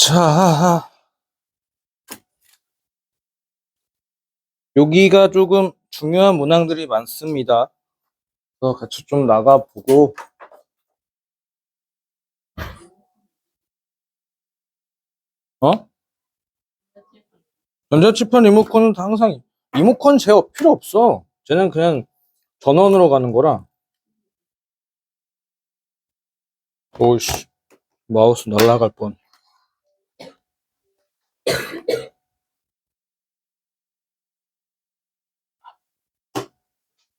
자, 여기가 조금 중요한 문항들이 많습니다. 그래서 같이 좀 나가보고, 어? 전자칠판 리모컨은 다 항상, 리모컨 제어 필요 없어. 쟤는 그냥 전원으로 가는 거라. 오이씨, 마우스 날아갈 뻔.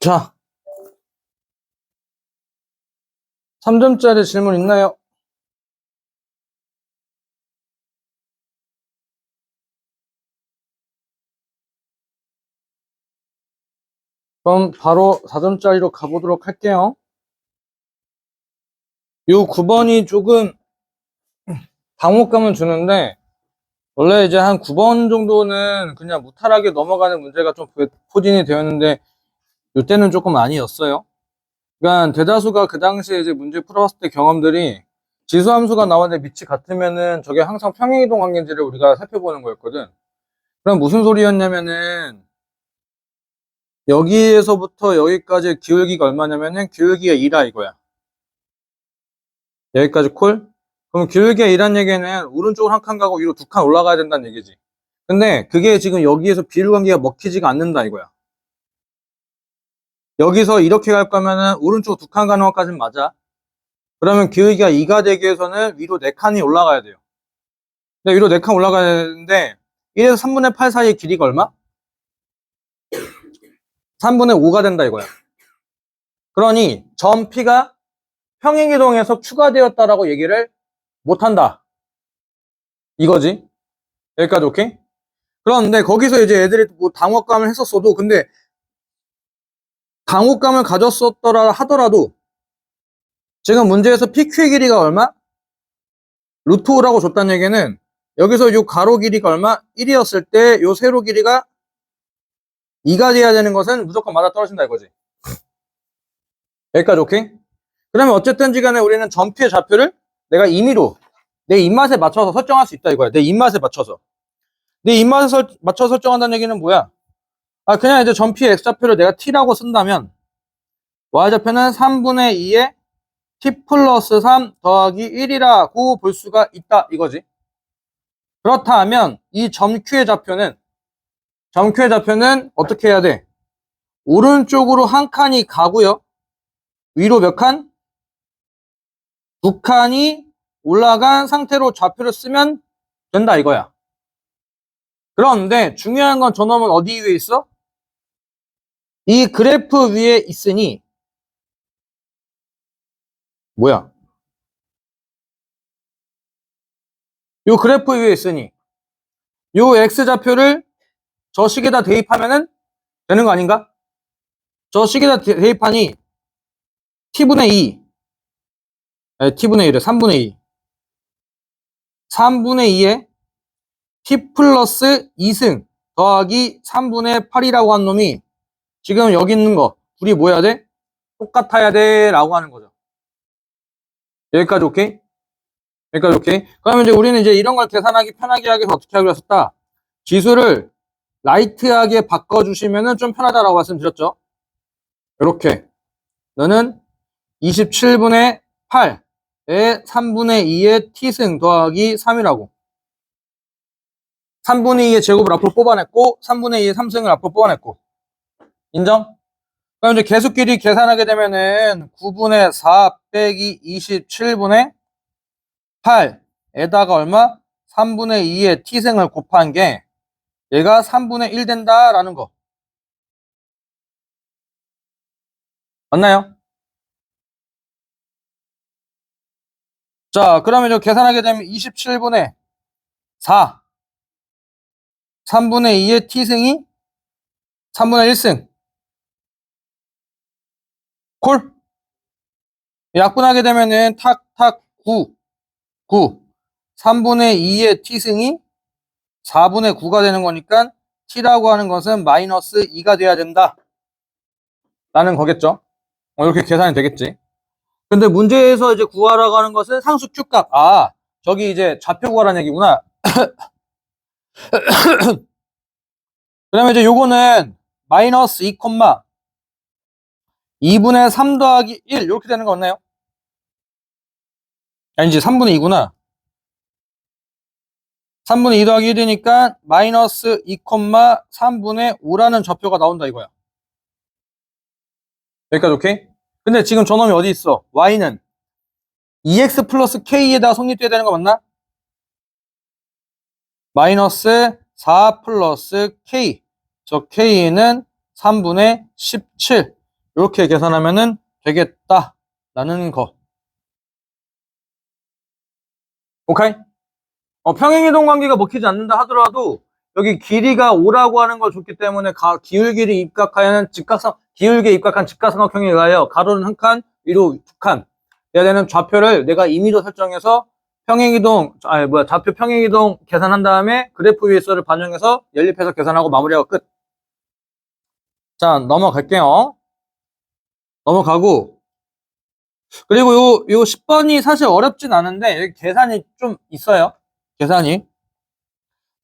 자, 3점짜리 질문 있나요? 그럼 바로 4점짜리로 가보도록 할게요. 요 9번이 조금 당혹감을 주는데, 원래 이제 한 9번 정도는 그냥 무탈하게 넘어가는 문제가 좀 포진이 되었는데, 이때는 조금 아니었어요. 그러니까 대다수가 그 당시에 이제 문제 풀어봤을 때 경험들이 지수함수가 나왔는데 밑이 같으면은 저게 항상 평행이동 관계인지를 우리가 살펴보는 거였거든. 그럼 무슨 소리였냐면은 여기에서부터 여기까지 기울기가 얼마냐면은 기울기가 2라 이거야. 여기까지 콜? 그럼 기울기가 2란 얘기는 오른쪽으로 한 칸 가고 위로 2칸 올라가야 된다는 얘기지. 근데 그게 지금 여기에서 비율 관계가 먹히지가 않는다 이거야. 여기서 이렇게 갈 거면은 오른쪽 2칸 가는 것까지는 맞아. 그러면 기울기가 2가 되기 위해서는 위로 4칸이 올라가야 돼요. 근데 위로 4칸 올라가야 되는데 1에서 3분의 8 사이의 길이가 얼마? 3분의 5가 된다 이거야. 그러니 점 P가 평행이동에서 추가되었다라고 얘기를 못한다. 이거지. 여기까지 오케이? 그런데 거기서 이제 애들이 뭐 당혹감을 했었어도 근데 당혹감을 가졌었더라 하더라도 지금 문제에서 PQ의 길이가 얼마? 루트 5라고 줬다는 얘기는 여기서 요 가로 길이가 얼마? 1이었을 때 요 세로 길이가 2가 돼야 되는 것은 무조건 맞아 떨어진다 이거지. 여기까지 오케이? 그러면 어쨌든지 간에 우리는 점피의 좌표를 내가 임의로 내 입맛에 맞춰서 설정할 수 있다 이거야. 내 입맛에 맞춰서. 내 입맛에 맞춰서 설정한다는 얘기는 뭐야? 아 그냥 이제 점피의 x좌표를 내가 t라고 쓴다면 y좌표는 3분의 2에 t 플러스 3 더하기 1이라고 볼 수가 있다 이거지. 그렇다 하면 이 점 Q의 좌표는 어떻게 해야 돼? 오른쪽으로 한 칸이 가고요. 위로 몇 칸? 2칸이 올라간 상태로 좌표를 쓰면 된다 이거야. 그런데 중요한 건 저놈은 어디 위에 있어? 이 그래프 위에 있으니 뭐야? 요 그래프 위에 있으니 요 x좌표를 저 식에다 대입하면은 되는 거 아닌가? 저 식에다 대입하니 t분의 2 t분의 1에 3분의 2 3분의 2에 t 플러스 2승 더하기 3분의 8이라고 한 놈이 지금 여기 있는 거 둘이 뭐 해야 돼? 똑같아야 돼 라고 하는 거죠. 여기까지 오케이? 여기까지 오케이? 그러면 이제 우리는 이제 이런 걸 계산하기 편하게 하기 위해서 어떻게 하기로 했었다? 지수를 라이트하게 바꿔주시면은 좀 편하다라고 말씀드렸죠. 이렇게 너는 27분의 8에 3분의 2의 t승 더하기 3이라고 3분의 2의 제곱을 앞으로 뽑아냈고 3분의 2의 3승을 앞으로 뽑아냈고 인정? 그럼 이제 계수끼리 계산하게 되면은 9분의 4 빼기 27분의 8에다가 얼마? 3분의 2의 t승을 곱한 게 얘가 3분의 1 된다라는 거 맞나요? 자 그러면 이제 계산하게 되면 27분의 4 3분의 2의 t승이 3분의 1승 콜? 약분하게 되면은 탁탁 9 3분의 2의 t승이 4분의 9가 되는 거니까 t라고 하는 것은 마이너스 2가 돼야 된다 라는 거겠죠. 이렇게 계산이 되겠지. 근데 문제에서 이제 구하라고 하는 것은 상수 Q값. 저기 이제 좌표 구하라는 얘기구나. 그러면 이제 요거는 마이너스 2, 2분의 3 더하기 1 이렇게 되는 거 없나요? 아니지 3분의 2구나. 3분의 2 더하기 1이니까 마이너스 2, 3분의 5라는 좌표가 나온다 이거야. 여기까지 오케이? 근데 지금 저놈이 어디 있어? y는 2x 플러스 k에다가 성립돼야 되는 거 맞나? 마이너스 4 플러스 k. 저 k는 3분의 17. 이렇게 계산하면은 되겠다. 라는 거. 오케이? 평행이동 관계가 먹히지 않는다 하더라도 여기 길이가 5라고 하는 걸 줬기 때문에 기울기를 입각하여는 기울기에 입각한 직각삼각형에 의하여 가로는 한 칸, 위로 두 칸. 해야 되는 좌표를 내가 임의로 설정해서 좌표 평행이동 계산한 다음에 그래프 위에서를 반영해서 연립해서 계산하고 마무리하고 끝. 자, 넘어갈게요. 넘어가고. 그리고 요 10번이 사실 어렵진 않은데 여기 계산이 좀 있어요. 계산이.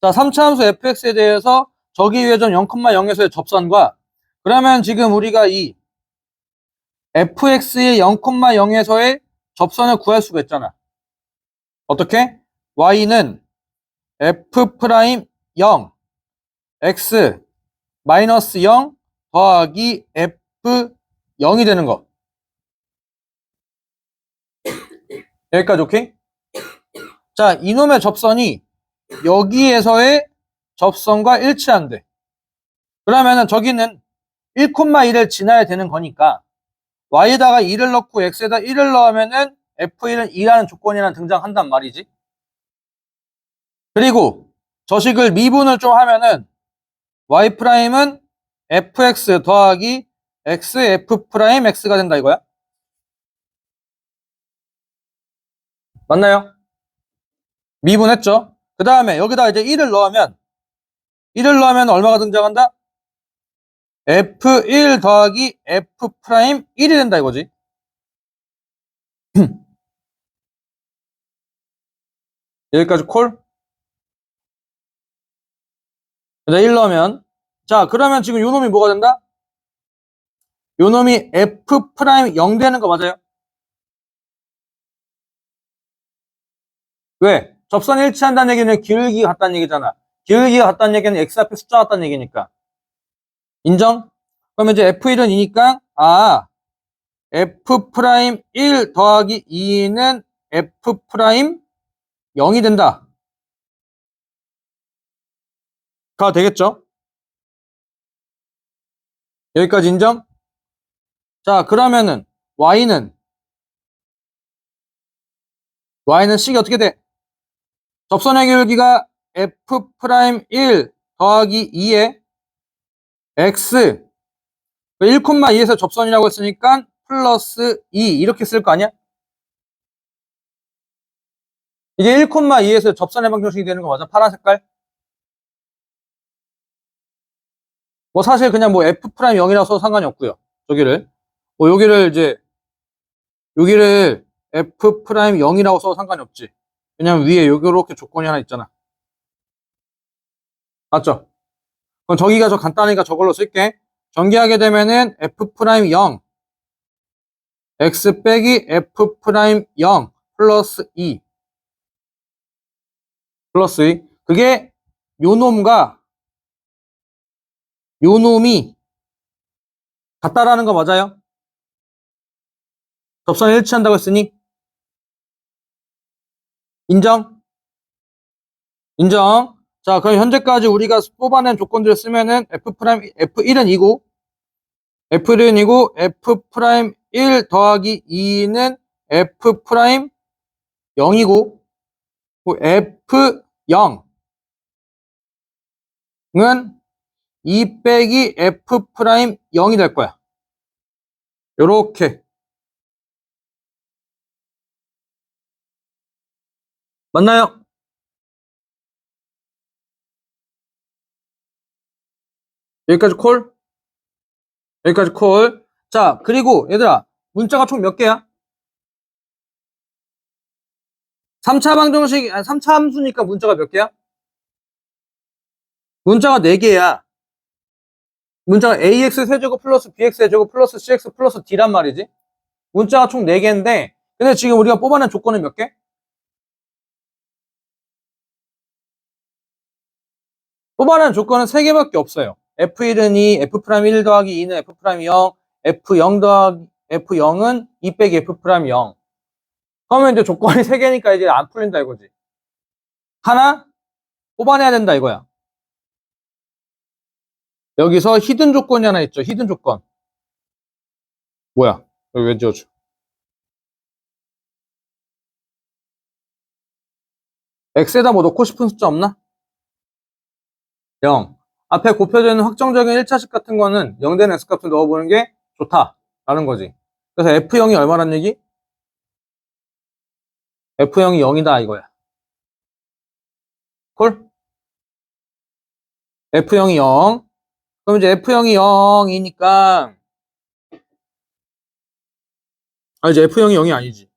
자, 3차 함수 fx에 대해서 저기위의점 0,0에서의 접선과 그러면 지금 우리가 이 fx의 0,0에서의 접선을 구할 수가 있잖아. 어떻게? y는 f 프라임 0 x 마이너스 0 더하기 f 0이 되는 거. 여기까지 오케이? 자, 이놈의 접선이 여기에서의 접선과 일치한대. 그러면은 저기는 1,1을 지나야 되는 거니까 y에다가 2를 넣고 x에다 1을 넣으면은 f1은 2라는 조건이랑 등장한단 말이지. 그리고 저식을 미분을 좀 하면은 y'은 fx 더하기 xf 프라임 x가 된다 이거야. 맞나요? 미분했죠. 그 다음에 여기다 이제 1을 넣으면 얼마가 등장한다? f1 더하기 f 프라임 1이 된다 이거지. 여기까지 콜? 그다 1 넣으면 자, 그러면 지금 요 놈이 뭐가 된다? 요 놈이 f 프라임 0 되는 거 맞아요? 왜? 접선이 일치한다는 얘기는 기울기가 같다는 얘기잖아. 기울기가 같다는 얘기는 x 앞에 숫자 같다는 얘기니까. 인정? 그러면 이제 f1은 2니까 f 프라임 1 더하기 2는 f 프라임 0이 된다. 가 되겠죠? 여기까지 인정? 자, 그러면은 y는 식이 어떻게 돼? 접선의 기울기가 f 프라임 1 더하기 2에 x 1,2에서 접선이라고 했으니까 플러스 2 이렇게 쓸 거 아니야? 이게 1,2에서 접선의 방정식이 되는 거 맞아? 파란 색깔? 뭐 사실 그냥 뭐 f 프라임 0이라서 상관이 없고요. 여기를 여기를 f 프라임 0이라고 써도 상관이 없지. 왜냐면 위에 요렇게 조건이 하나 있잖아. 맞죠? 그럼 저기가 저 간단하니까 저걸로 쓸게. 전개하게 되면은 f 프라임 0 x 빼기 f 프라임 0 플러스 2 그게 요놈과 요놈이 같다라는 거 맞아요? 접선이 일치한다고 했으니 인정? 인정. 자, 그럼 현재까지 우리가 뽑아낸 조건들을 쓰면은 F1은 2고 F1은 2고 F 프라임 1 더하기 2는 F 프라임 0이고 F0은 2 빼기 F 프라임 0이 될 거야. 요렇게. 맞나요? 여기까지 콜? 여기까지 콜. 자, 그리고 얘들아, 문자가 총 몇 개야? 3차 방정식, 3차 함수니까 문자가 몇 개야? 문자가 4개야. 문자가 ax 세제곱 플러스 bx 세제곱 플러스 cx 플러스 d란 말이지. 문자가 총 4개인데, 근데 지금 우리가 뽑아낸 조건은 몇 개? 뽑아낸 조건은 3개밖에 없어요. f1은 2, f'1 더하기 2는 f'0, f0 더하기, f0은 2 빼기 f'0. 그러면 이제 조건이 3개니까 이제 안 풀린다 이거지. 하나 뽑아내야 된다 이거야. 여기서 히든 조건이 하나 있죠. 히든 조건. 뭐야? 여기 왜 지워줘? x에다 뭐 넣고 싶은 숫자 없나? 0. 앞에 곱혀져 있는 확정적인 1차식 같은 거는 0 되는 x값을 넣어보는 게 좋다라는 거지. 그래서 f0이 얼마란 얘기? f0이 0이다 이거야. 콜? f0이 0. 그럼 이제 f0이 0이니까 이제 f0이 0이 아니지.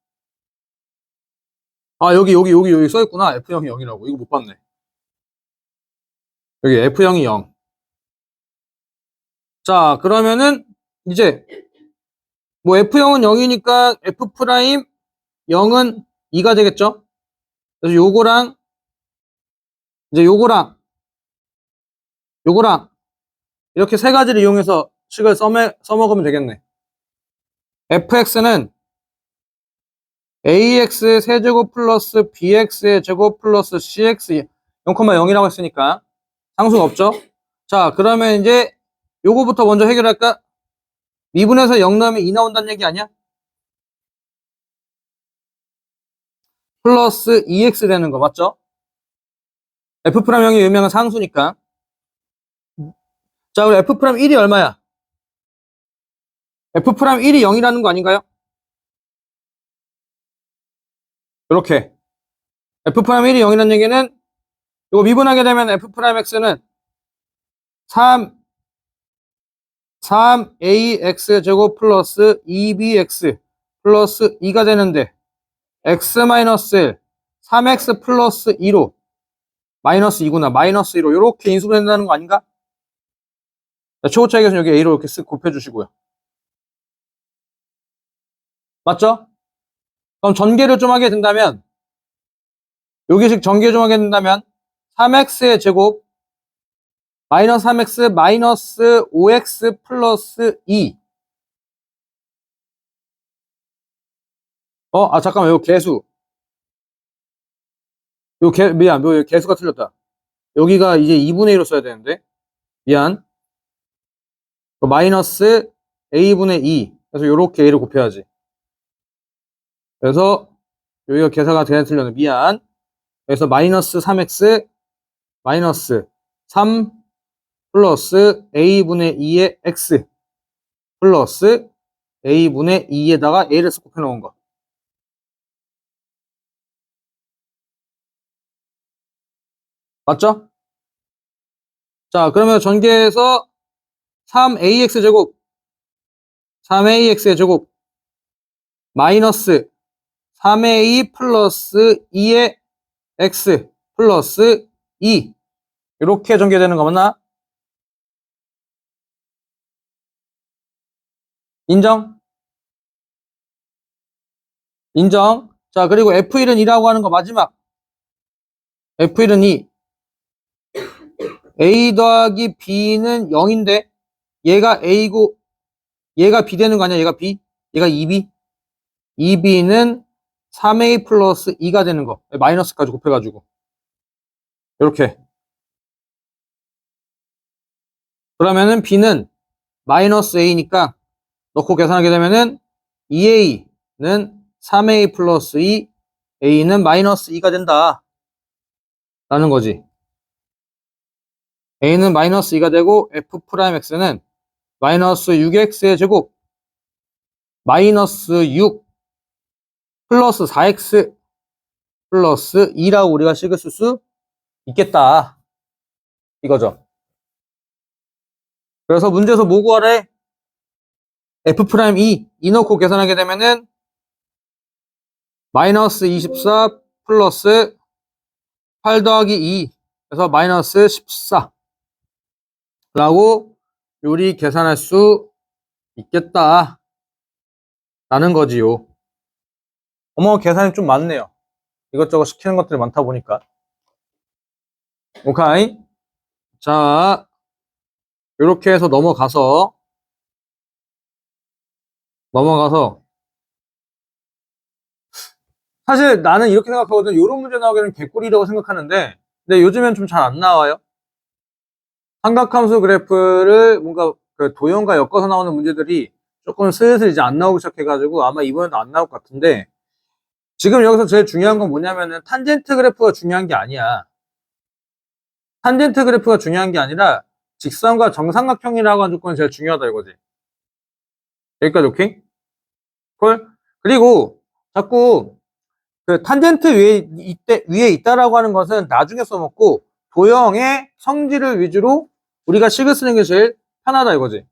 여기 써있구나. f0이 0이라고. 이거 못 봤네. 여기 f0이 0. 자, 그러면은 이제 뭐 f0은 0이니까 f'0은 2가 되겠죠? 그래서 요거랑 이제 요거랑 이렇게 세 가지를 이용해서 식을 써먹으면 되겠네. fx는 ax 세제곱 플러스 bx의 제곱 플러스 cx 0,0이라고 했으니까 상수가 없죠? 자, 그러면 이제 요거부터 먼저 해결할까? 미분에서 0 넣으면 2 나온다는 얘기 아니야? 플러스 2x 되는 거 맞죠? f'0이 유명한 상수니까. 자, 그럼 f'1이 얼마야? f'1이 0이라는 거 아닌가요? 이렇게 f'1이 0이라는 얘기는 이거 미분하게 되면 f'x는 3ax 제곱 플러스 2bx 플러스 2가 되는데 x 마이너스 1, 3x 플러스 2로 마이너스 2구나. 마이너스 2로 이렇게 인수된다는 거 아닌가? 최고차익에서는 여기 a로 이렇게 쓱 곱해주시고요. 맞죠? 그럼 전개를 좀 하게 된다면 여기식 전개 좀 하게 된다면 3x의 제곱 마이너스 3x 마이너스 5x 플러스 2. 잠깐만, 요 개수. 미안, 요 개수가 틀렸다. 여기가 이제 2분의 1로 써야 되는데. 미안. 마이너스 a분의 2. 그래서 요렇게 a를 곱해야지. 그래서 여기가 계산가 대략 틀렸네. 미안. 그래서 마이너스 3x 마이너스 3 플러스 a분의 2의 x 플러스 a분의 2에다가 a를 곱해 놓은 거. 맞죠? 자, 그러면 전개해서 3ax 제곱 3ax의 제곱 마이너스 3a 플러스 2의 x 플러스 2 이렇게 전개되는 거 맞나? 인정? 인정. 자, 그리고 f1은 2라고 하는 거 마지막. f1은 2. a 더하기 b는 0인데 얘가 a고 얘가 b 되는 거 아니야? 얘가 b? 얘가 2b? 2b는 3a 플러스 2가 되는 거. 마이너스까지 곱해가지고. 이렇게. 그러면은 b는 마이너스 a니까 넣고 계산하게 되면은 2a는 3a 플러스 2, a는 마이너스 2가 된다. 라는 거지. a는 마이너스 2가 되고 f'x는 마이너스 6x의 제곱 마이너스 6 플러스 4x 플러스 2라고 우리가 식을 쓸 수 있겠다. 이거죠. 그래서 문제에서 뭐 구하래? f'2 넣고 계산하게 되면은 마이너스 24 플러스 8 더하기 2 그래서 마이너스 14 라고 요리 계산할 수 있겠다 라는 거지요. 어머, 계산이 좀 많네요. 이것저것 시키는 것들이 많다 보니까. 오케이. 자, 이렇게 해서 넘어가서 사실 나는 이렇게 생각하거든. 이런 문제 나오기는 개꿀이라고 생각하는데 근데 요즘엔 좀 잘 안 나와요. 삼각함수 그래프를 뭔가 그 도형과 엮어서 나오는 문제들이 조금 슬슬 이제 안 나오기 시작해가지고 아마 이번에도 안 나올 것 같은데 지금 여기서 제일 중요한 건 뭐냐면은 탄젠트 그래프가 중요한 게 아니야. 탄젠트 그래프가 중요한 게 아니라 직선과 정삼각형이라고 하는 조건이 제일 중요하다 이거지. 여기까지 오케이? 콜? 그리고 자꾸 그 탄젠트 위에 있다라고 하는 것은 나중에 써먹고 도형의 성질을 위주로 우리가 식을 쓰는 게 제일 편하다 이거지.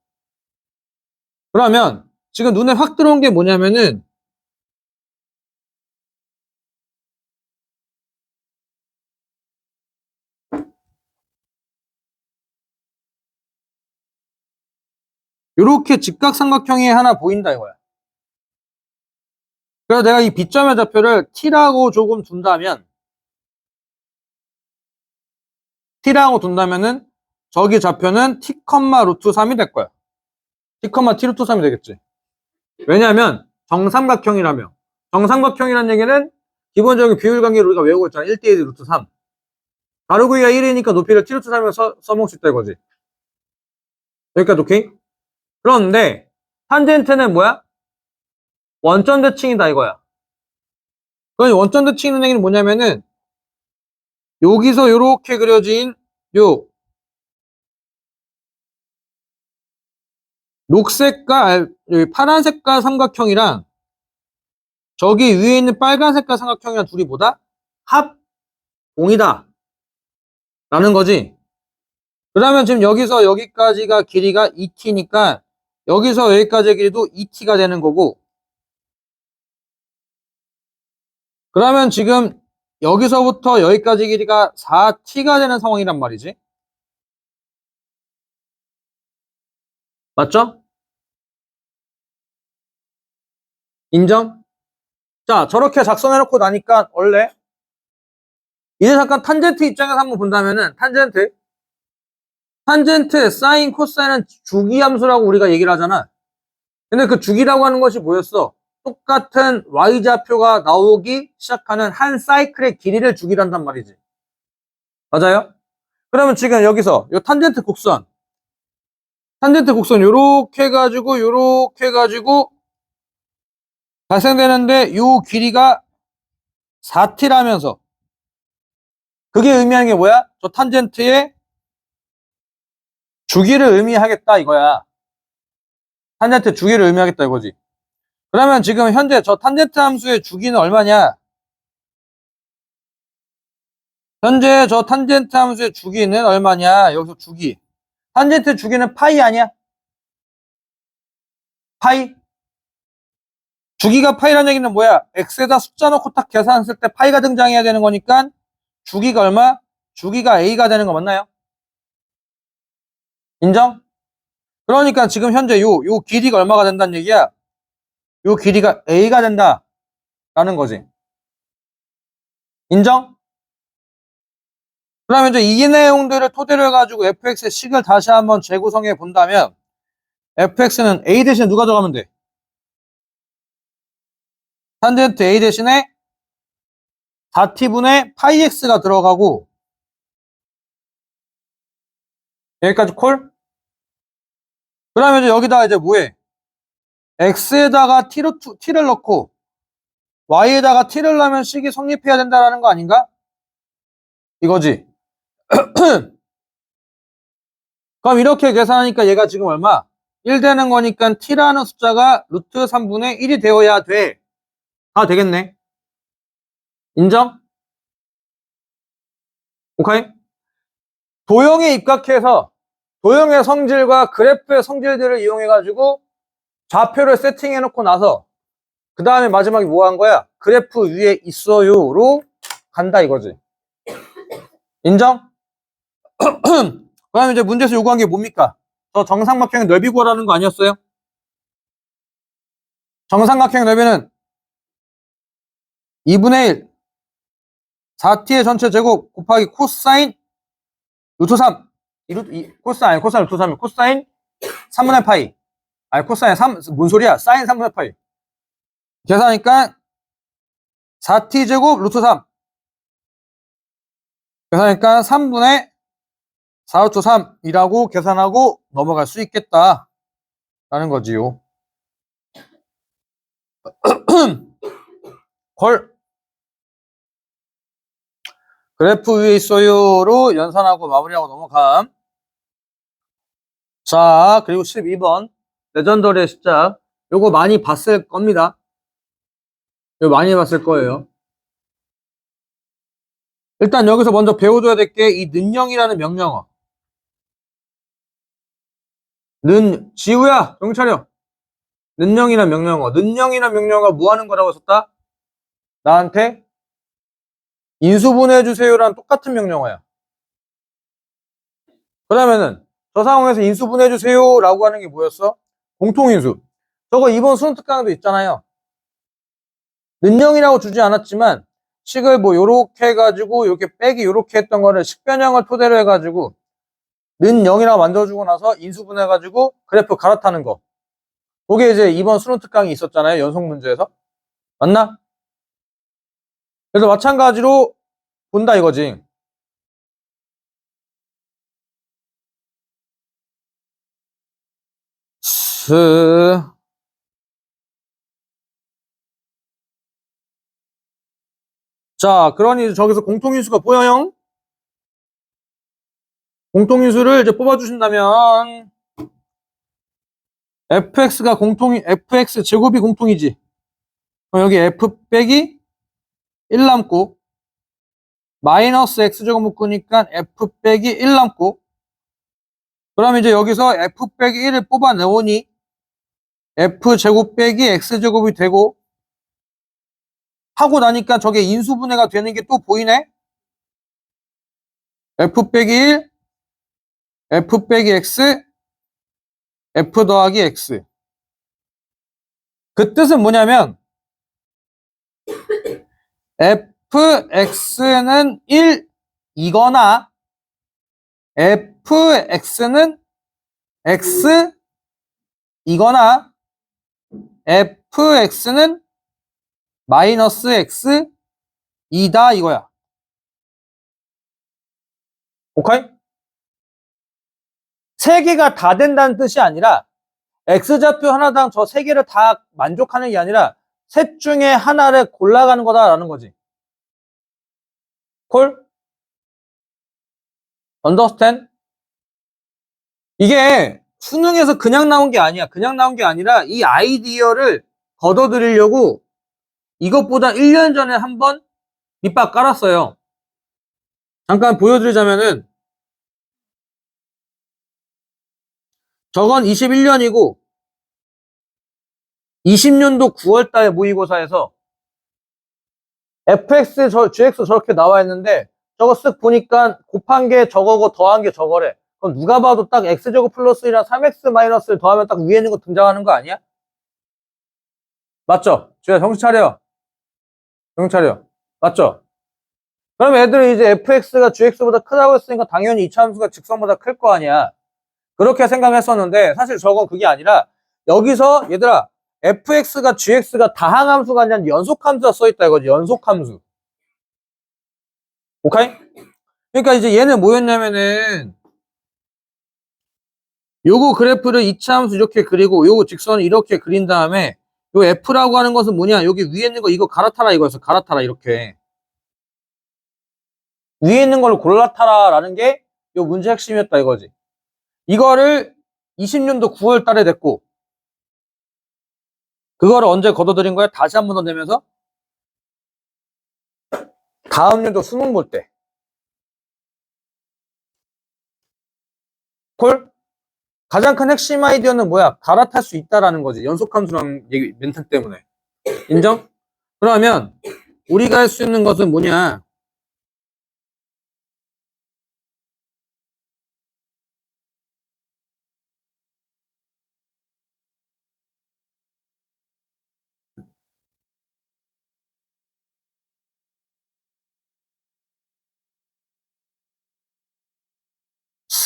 그러면 지금 눈에 확 들어온 게 뭐냐면은 이렇게 직각삼각형이 하나 보인다 이거야. 그래서 내가 이 B점의 좌표를 T라고 조금 둔다면 T라고 둔다면은 저기 좌표는 T, 루트 3이 될 거야. T, T 루트 3이 되겠지. 왜냐하면 정삼각형이라며. 정삼각형이라는 얘기는 기본적인 비율 관계를 우리가 외우고 있잖아. 1대1 루트 3. 가로구이가 1이니까 높이를 T 루트 3이면 써먹을 수 있다 이거지. 여기까지 오케이? 그런데 탄젠트는 뭐야? 원점 대칭이다 이거야. 그럼 원점 대칭이라는 얘기는 뭐냐면은 여기서 이렇게 그려진 요 녹색과 파란색깔 삼각형이랑 저기 위에 있는 빨간색깔 삼각형이랑 둘이 뭐다? 합공이다 라는 거지. 그러면 지금 여기서 여기까지가 길이가 2t니까 여기서 여기까지의 길이도 2t가 되는 거고 그러면 지금 여기서부터 여기까지 길이가 4t가 되는 상황이란 말이지. 맞죠? 인정? 자, 저렇게 작성해놓고 나니까 원래 이제 잠깐 탄젠트 입장에서 한번 본다면은 탄젠트 사인, 코사인은 주기함수라고 우리가 얘기를 하잖아. 근데 그 주기라고 하는 것이 뭐였어? 똑같은 y좌표가 나오기 시작하는 한 사이클의 길이를 주기로 한단 말이지. 맞아요? 그러면 지금 여기서 이 탄젠트 곡선 요렇게 해가지고 발생되는데 요 길이가 4t라면서 그게 의미하는 게 뭐야? 저 탄젠트의 주기를 의미하겠다 이거야. 탄젠트 주기를 의미하겠다 이거지. 그러면 지금 현재 저 탄젠트 함수의 주기는 얼마냐? 현재 저 탄젠트 함수의 주기는 얼마냐? 여기서 주기. 탄젠트 주기는 파이 아니야? 파이? 주기가 파이라는 얘기는 뭐야? x에다 숫자 넣고 딱 계산했을 때 파이가 등장해야 되는 거니까 주기가 얼마? 주기가 a가 되는 거 맞나요? 인정? 그러니까 지금 현재 요 길이가 얼마가 된다는 얘기야? 요 길이가 a가 된다 라는 거지. 인정? 그러면 이제 이 내용들을 토대로 해가지고 fx의 식을 다시 한번 재구성해 본다면 fx는 a 대신에 누가 들어가면 돼? 탄젠트 a 대신에 4t분의 파이 x가 들어가고 여기까지 콜? 그러면 이제 여기다가 이제 뭐해? x에다가 t를 넣고 y에다가 t를 넣으면 식이 성립해야 된다라는 거 아닌가? 이거지. 그럼 이렇게 계산하니까 얘가 지금 얼마? 1 되는 거니까 t라는 숫자가 루트 3분의 1이 되어야 돼. 다 되겠네. 인정? 오케이? 도형에 입각해서 도형의 성질과 그래프의 성질들을 이용해가지고 좌표를 세팅해놓고 나서 그 다음에 마지막에 뭐 한 거야? 그래프 위에 있어요로 간다 이거지. 인정? 그다음에 이제 문제에서 요구한 게 뭡니까? 저 정삼각형의 넓이 구하라는 거 아니었어요? 정삼각형의 넓이는 2분의 1 4t의 전체 제곱 곱하기 코사인 루트 3 코사인 루트 3 코사인 3분의 파이 아니 코사인 3 뭔 소리야 사인 3분의 파이 계산하니까 4t 제곱 루트 3 계산하니까 3분의 4 루트 3이라고 계산하고 넘어갈 수 있겠다 라는 거지요. 걸 그래프 위에 있어요로 연산하고 마무리하고 넘어감. 자, 그리고 12번 레전더리의 시작. 요거 많이 봤을 겁니다. 요거 많이 봤을 거예요. 일단 여기서 먼저 배워줘야 될 게 이 는영이라는 명령어. 지우야, 정신 차려. 는영이라는 명령어. 는영이라는 명령어가 뭐 하는 거라고 썼다? 나한테 인수분해해주세요랑 똑같은 명령어야. 그러면은 저 상황에서 인수분해해주세요 라고 하는 게 뭐였어? 공통인수. 저거 이번 수능 특강에도 있잖아요. 는영이라고 주지 않았지만 식을 뭐 요렇게 해가지고 이렇게 빼기 요렇게 했던 거를 식변형을 토대로 해가지고 는0이라고 만들어주고 나서 인수분해해가지고 그래프 갈아타는 거. 그게 이제 이번 수능 특강이 있었잖아요. 연속 문제에서. 맞나? 그래서 마찬가지로 본다 이거지. 자, 그러니 저기서 공통인수가 보여요? 공통인수를 이제 뽑아주신다면 fx 제곱이 공통이지. 그럼 여기 f 빼기 1 남고 마이너스 x제곱 묶으니까 f 빼기 1 남고 그럼 이제 여기서 f 빼기 1을 뽑아내오니 f제곱 빼기 x제곱이 되고 하고 나니까 저게 인수분해가 되는 게 또 보이네? f 빼기 1 f 빼기 x f 더하기 x 그 뜻은 뭐냐면 fx는 1이거나 fx는 x이거나 fx는 마이너스 x이다 이거야. 오케이? 세 개가 다 된다는 뜻이 아니라 x좌표 하나당 저 세 개를 다 만족하는 게 아니라 셋 중에 하나를 골라가는 거다라는 거지. 콜? 언더스탠? 이게 수능에서 그냥 나온 게 아니야. 그냥 나온 게 아니라 이 아이디어를 걷어들이려고 이것보다 1년 전에 한번 밑밥 깔았어요. 잠깐 보여드리자면은 저건 21년이고 20년도 9월달 모의고사에서 fx, gx 저렇게 나와 있는데 저거 쓱 보니까 곱한 게 저거고 더한 게 저거래. 그럼 누가 봐도 딱 x제곱 플러스 1이랑 3x 마이너스를 더하면 딱 위에 있는 거 등장하는 거 아니야? 맞죠? 주야 정신 차려. 정신 차려. 맞죠? 그럼 애들이 이제 fx가 gx보다 크다고 했으니까 당연히 이차 함수가 직선보다 클 거 아니야. 그렇게 생각했었는데 사실 저건 그게 아니라 여기서 얘들아 fx가 gx가 다항함수가 아니라 연속함수가 써있다 이거지. 연속함수. 오케이? 그러니까 이제 얘는 뭐였냐면은 요거 그래프를 이차함수 이렇게 그리고 요거 직선을 이렇게 그린 다음에 요 f라고 하는 것은 뭐냐 여기 위에 있는 거 이거 갈아타라 이거였어. 갈아타라 이렇게 위에 있는 걸 골라타라 라는 게 요 문제 핵심이었다 이거지. 이거를 20년도 9월 달에 냈고 그거를 언제 걷어들인 거야? 다시 한 번 더 내면서 다음 년도 수능 볼 때 콜? 가장 큰 핵심 아이디어는 뭐야? 갈아탈 수 있다라는 거지. 연속함수라는 얘기 멘트 때문에. 인정? 그러면 우리가 할 수 있는 것은 뭐냐?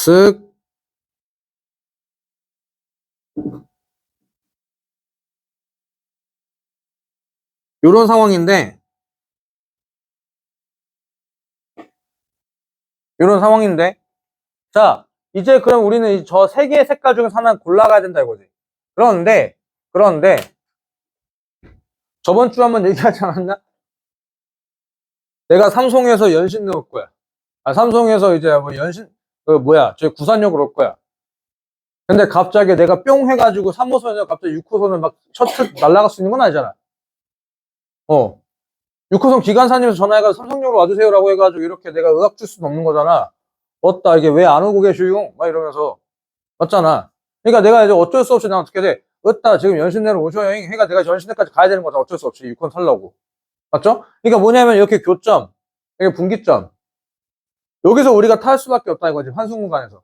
쓱. 요런 상황인데, 자, 이제 그럼 우리는 저 세 개의 색깔 중에서 하나 골라가야 된다 이거지. 그런데, 저번 주 한번 얘기하지 않았나? 내가 삼성에서 연신 넣을 거야. 삼성에서 이제 뭐 연신, 저 구산역으로 올 거야. 근데 갑자기 내가 뿅 해가지고 3호선에서 갑자기 6호선을 막 셔틀 날아갈 수 있는 건 아니잖아. 6호선 기관사님에서 전화해가지고 삼성역으로 와주세요라고 해가지고 이렇게 내가 의학 줄 수는 없는 거잖아. 어따, 이게 왜 안 오고 계시용? 막 이러면서. 맞잖아. 그러니까 내가 이제 어쩔 수 없이 나 어떻게 돼? 어따, 지금 연신내로 오셔요. 그러니까 내가 연신내까지 가야 되는 거잖아. 어쩔 수 없이 6호선 타려고. 맞죠? 그러니까 뭐냐면 이렇게 교점, 이게 분기점. 여기서 우리가 탈 수밖에 없다 이거지. 환승공간에서.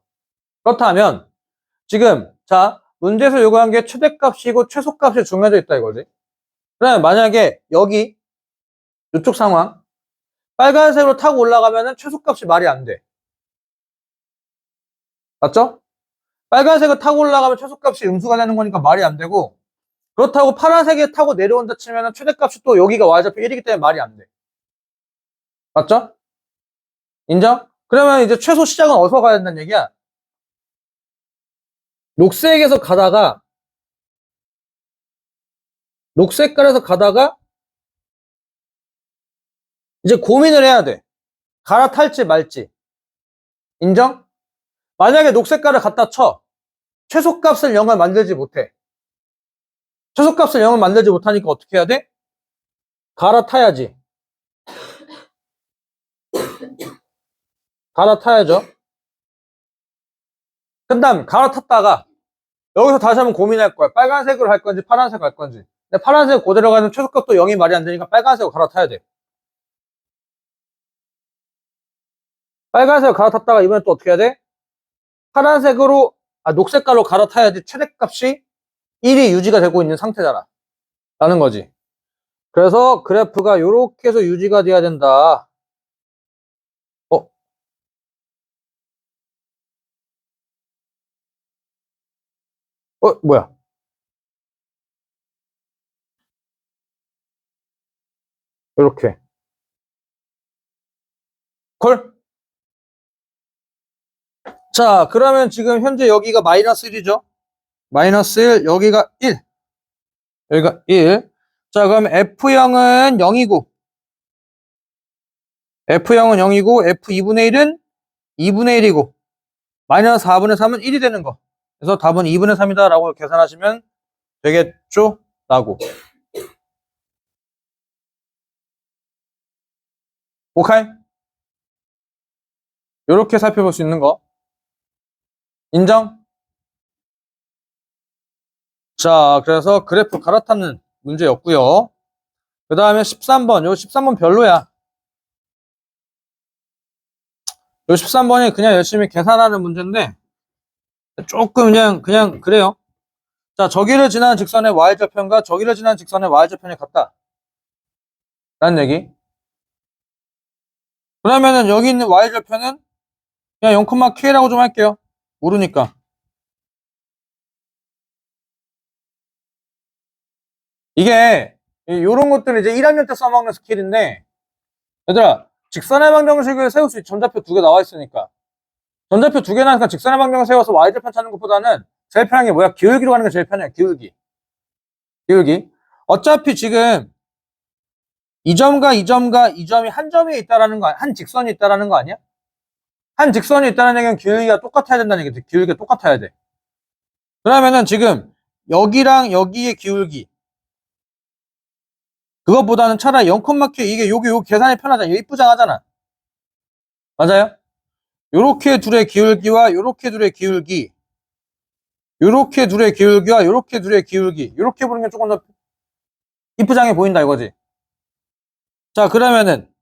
그렇다면 지금 자 문제에서 요구한 게 최대값이고 최소값이 정해져 있다 이거지. 그다음에 만약에 여기 이쪽 상황 빨간색으로 타고 올라가면은 최소값이 말이 안 돼. 맞죠? 빨간색을 타고 올라가면 최소값이 음수가 되는 거니까 말이 안 되고, 그렇다고 파란색에 타고 내려온다 치면은 최대값이 또 여기가 y좌표 1이기 때문에 말이 안 돼. 맞죠? 인정? 그러면 이제 최소 시작은 어디서 가야 된다는 얘기야? 녹색에서 가다가 녹색깔에서 가다가 이제 고민을 해야 돼. 갈아탈지 말지. 인정? 만약에 녹색깔을 갖다 쳐. 최소값을 0을 만들지 못해. 최소값을 0을 만들지 못하니까 어떻게 해야 돼? 갈아타야지. 갈아타야죠. 그 다음 갈아탔다가 여기서 다시 한번 고민할 거야. 빨간색으로 할 건지 파란색으로 할 건지. 근데 파란색 그대로 가면 최소값도 0이 말이 안 되니까 빨간색으로 갈아타야 돼. 빨간색으로 갈아탔다가 이번에 또 어떻게 해야 돼? 파란색으로, 녹색깔로 갈아타야지 최대값이 1이 유지가 되고 있는 상태잖아. 라는 거지. 그래서 그래프가 이렇게 해서 유지가 돼야 된다. 뭐야? 이렇게. 콜? 자, 그러면 지금 현재 여기가 마이너스 1이죠? 마이너스 1, 여기가 1. 여기가 1. 자, 그럼 F0은 0이고, F0은 0이고, F2분의 1은 2분의 1이고, 마이너스 4분의 3은 1이 되는 거. 그래서 답은 2분의 3이다 라고 계산하시면 되겠죠? 라고. 오케이? 요렇게 살펴볼 수 있는 거. 인정? 자, 그래서 그래프 갈아타는 문제였고요. 그 다음에 13번. 요 13번 별로야. 요 13번이 그냥 열심히 계산하는 문제인데, 조금 그냥 그래요. 자, 저기를 지나는 직선의 y좌편과 저기를 지나는 직선의 y좌편이 같다. 라는 얘기. 그러면은 여기 있는 y좌편은 그냥 0,k라고 좀 할게요. 모르니까. 이게 요런 것들은 이제 1학년 때 써먹는 스킬인데, 얘들아, 직선의 방정식을 세울 수 있지. 전좌표 두 개 나와 있으니까. 전좌표 두 개 나니까 직선의 방정을 세워서 y좌편 찾는 것보다는 제일 편한 게 뭐야? 기울기로 가는 게 제일 편해. 기울기. 어차피 지금 이 점과 이 점과 이 점이 한 점에 있다라는 거, 한 직선이 있다라는 거 아니야? 한 직선이 있다는 얘기는 기울기가 똑같아야 된다는 얘기지. 기울기가 똑같아야 돼. 그러면은 지금 여기랑 여기의 기울기, 그것보다는 차라리 0,K, 이게 여기 계산이 편하잖아. 이쁘장하잖아. 맞아요? 요렇게 둘의 기울기와 요렇게 둘의 기울기, 요렇게 둘의 기울기와 요렇게 둘의 기울기, 요렇게 보는 게 조금 더 이쁘장해 보인다 이거지. 자, 그러면은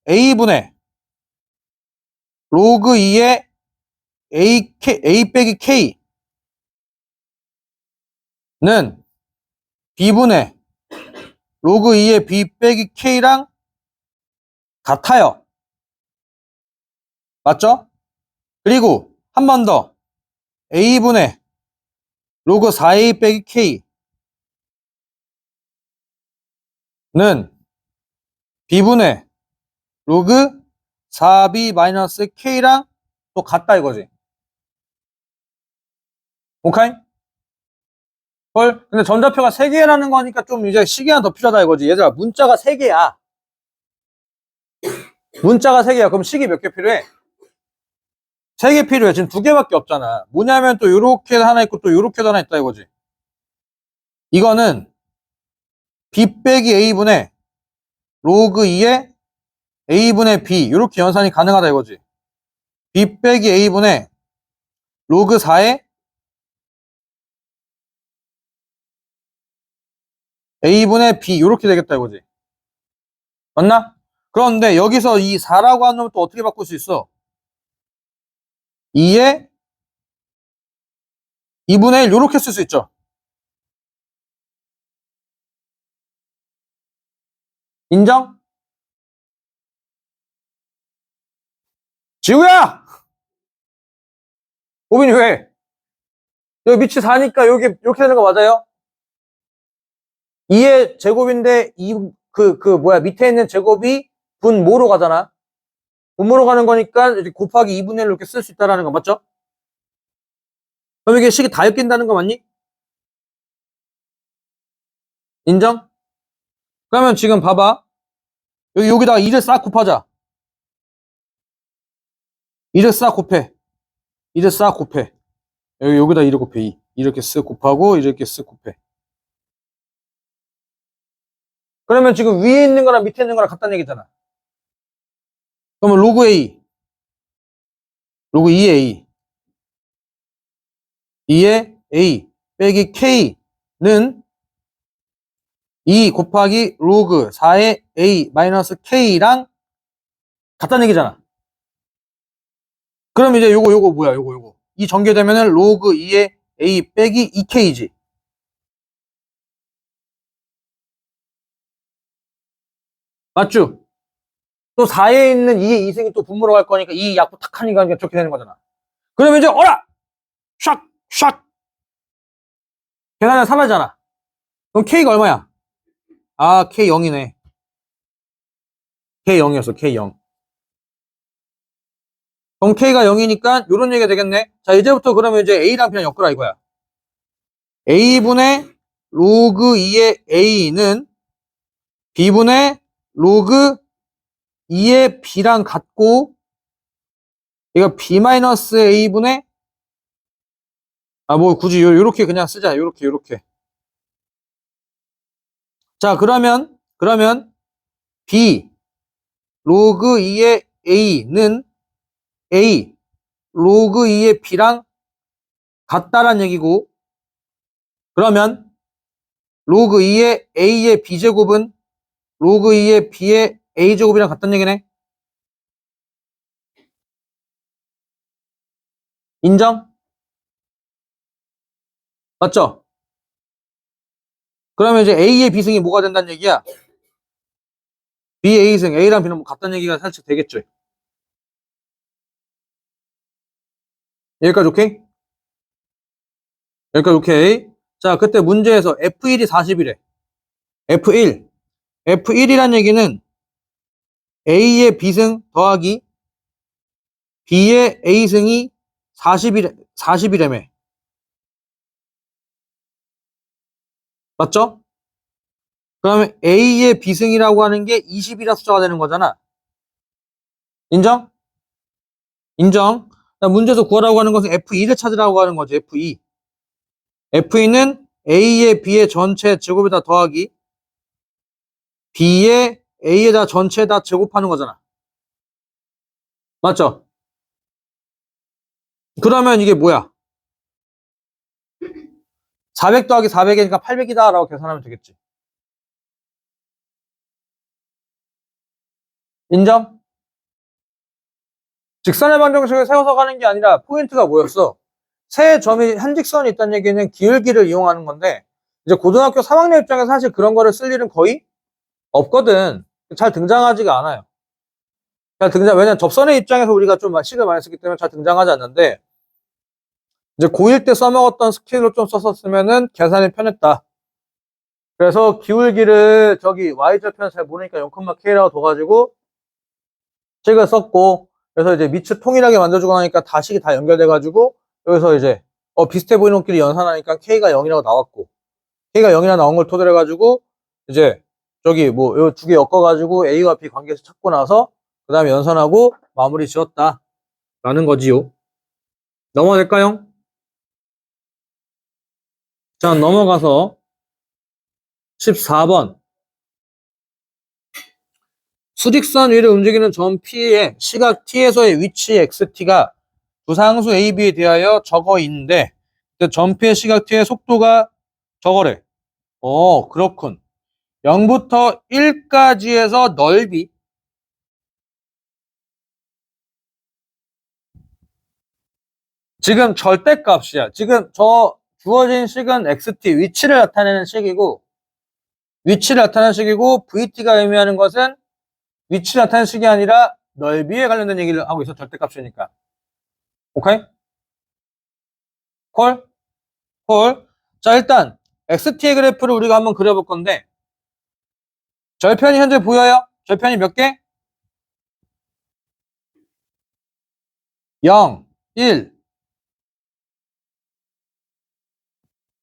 A분의 로그 2의 A 빼기 K는 B분의 로그 2의 B 빼기 K랑 같아요. 맞죠? 그리고 한 번 더. a분의 로그 4a 빼기 k는 b분의 로그 4b 마이너스 k랑 또 같다 이거지. 오케이? 헐, 근데 전자표가 3개라는 거니까 좀 이제 시계 하나 더 필요하다 이거지. 얘들아, 문자가 3개야. 문자가 3개야. 그럼 시계 몇 개 필요해? 3개 필요해. 지금 2개밖에 없잖아. 뭐냐면 또 요렇게 하나 있고 또 요렇게도 하나 있다 이거지. 이거는 b 빼기 a분의 로그 2의 a분의 b 요렇게 연산이 가능하다 이거지. b 빼기 a분의 로그 4의 a분의 b 요렇게 되겠다 이거지. 맞나? 그런데 여기서 이 4라고 하는 놈을 또 어떻게 바꿀 수 있어? 2의 2분의 1 요렇게 쓸 수 있죠. 인정? 지우야! 오빈이 왜? 여기 밑이 4니까 여기 이렇게 되는 거 맞아요? 2의 제곱인데 밑에 있는 제곱이 분모로 가잖아. 분모로 가는 거니까 이렇게 곱하기 2분의 1 이렇게 쓸 수 있다는 거 맞죠? 그럼 이게 식이 다 엮인다는 거 맞니? 인정? 그러면 지금 봐봐. 여기다가 2를 싹 곱하자. 2를 싹 곱해. 2를 싹 곱해. 여기다 2를 곱해. 2. 이렇게 쓱 곱하고 이렇게 쓱 곱해. 그러면 지금 위에 있는 거랑 밑에 있는 거랑 같다는 얘기잖아. 그러면 로그 A. 로그 2의 A. 2의 A 빼기 K는 2 곱하기 로그 4의 A 마이너스 K랑 같다는 얘기잖아. 그럼 이제 요거 뭐야? 요거. 이 전개되면은 로그 2의 A 빼기 2K지. 맞죠? 또 4에 있는 2의 이승이 또 분모로 갈 거니까 이 약분 탁 하니까 저렇게 되는 거잖아. 그러면 이제 어라! 샥! 계산을 3하잖아. 그럼 K가 얼마야? 아, K0이네. K0이었어, K0. 그럼 K가 0이니까 요런 얘기가 되겠네. 자, 이제부터 그러면 이제 A랑 그냥 엮으라 이거야. A분의 로그 2의 A는 B분의 로그 2의 B랑 같고 이거 B-A분의 뭐 굳이 요렇게 그냥 쓰자. 요렇게. 자, 그러면 B 로그 2의 A는 A 로그 2의 B랑 같다란 얘기고 그러면 로그 2의 A의 B제곱은 로그 2의 B의 A제곱이랑 같다는 얘기네. 인정? 맞죠? 그러면 이제 A의 B승이 뭐가 된다는 얘기야? B의 A승, A랑 B는 뭐 같다는 얘기가 살짝 되겠죠? 여기까지 오케이? 여기까지 오케이. 자, 그때 문제에서 F1이 40이래. F1. F1이란 얘기는 A의 B승 더하기 B의 A승이 40이라며. 맞죠? 그러면 A의 B승이라고 하는 게 20이라 숫자가 되는 거잖아. 인정? 인정. 문제에서 구하라고 하는 것은 F2를 찾으라고 하는 거지. F2. F2는 A의 B의 전체 제곱에다 더하기 B의 A에다 전체에다 제곱하는 거잖아. 맞죠? 그러면 이게 뭐야? 400 더하기 400이니까 800이다 라고 계산하면 되겠지. 인정? 직선의 방정식을 세워서 가는 게 아니라 포인트가 뭐였어? 세 점이 한 직선이 있다는 얘기는 기울기를 이용하는 건데 이제 고등학교 3학년 입장에서 사실 그런 거를 쓸 일은 거의 없거든. 잘 등장하지가 않아요. 왜냐면 접선의 입장에서 우리가 좀 식을 많이 쓰기 때문에 잘 등장하지 않는데 이제 고1 때 써먹었던 스킬로 좀 썼었으면은 계산이 편했다. 그래서 기울기를 저기 y절편에서 잘 모르니까 0,k라고 둬가지고 식을 썼고, 그래서 이제 밑을 통일하게 만들어주고 나니까 다식이 다 연결돼가지고 여기서 이제 비슷해 보이는 것끼리 연산하니까 k가 0이라고 나왔고, k가 0이라고 나온 걸 토대로 해가지고 이제 저기 뭐 요 두 개 엮어가지고 a와 b 관계에서 찾고 나서 그 다음에 연산하고 마무리 지었다 라는 거지요. 넘어갈까요? 자, 넘어가서 14번. 수직선 위를 움직이는 점 P의 시각 T에서의 위치 XT가 두상수 AB에 대하여 저거인데, 점 P의 시각 T의 속도가 저거래. 그렇군. 0부터 1까지에서 넓이. 지금 절대값이야. 지금 저 주어진 식은 XT, 위치를 나타내는 식이고, VT가 의미하는 것은 위치를 나타내는 식이 아니라 넓이에 관련된 얘기를 하고 있어. 절대값이니까. 오케이? 콜? 콜. 자, 일단 XT의 그래프를 우리가 한번 그려볼 건데, 절편이 현재 보여요? 절편이 몇 개? 0, 1.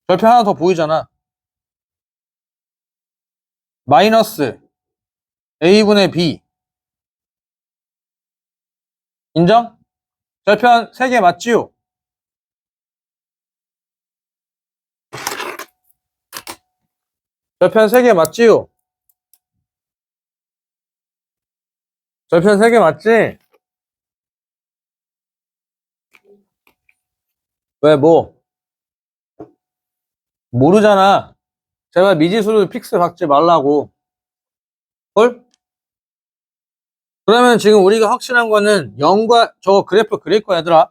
절편 하나 더 보이잖아. 마이너스 A분의 B. 인정? 절편 3개 맞지요? 절편 3개 맞지요? 절편 3개 맞지? 왜, 뭐? 모르잖아. 제발 미지수를 픽스 박지 말라고. 헐? 그러면 지금 우리가 확실한 거는 0과 저 그래프 그릴 거야, 얘들아.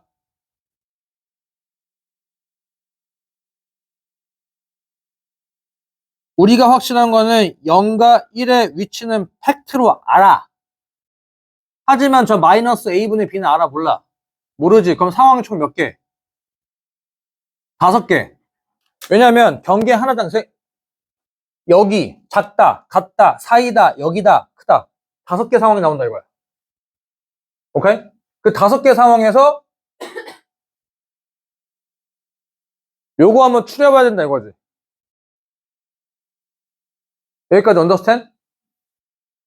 우리가 확실한 거는 0과 1의 위치는 팩트로 알아. 하지만 저 마이너스 A분의 B는 알아, 몰라? 모르지. 그럼 상황이 총 몇 개? 5개. 왜냐면 경계 하나당 여기, 작다, 같다, 사이다, 여기다, 크다. 5개 상황이 나온다 이거야. 오케이? 그 5개 상황에서 요거 한번 추려봐야 된다 이거지. 여기까지 언더스탠?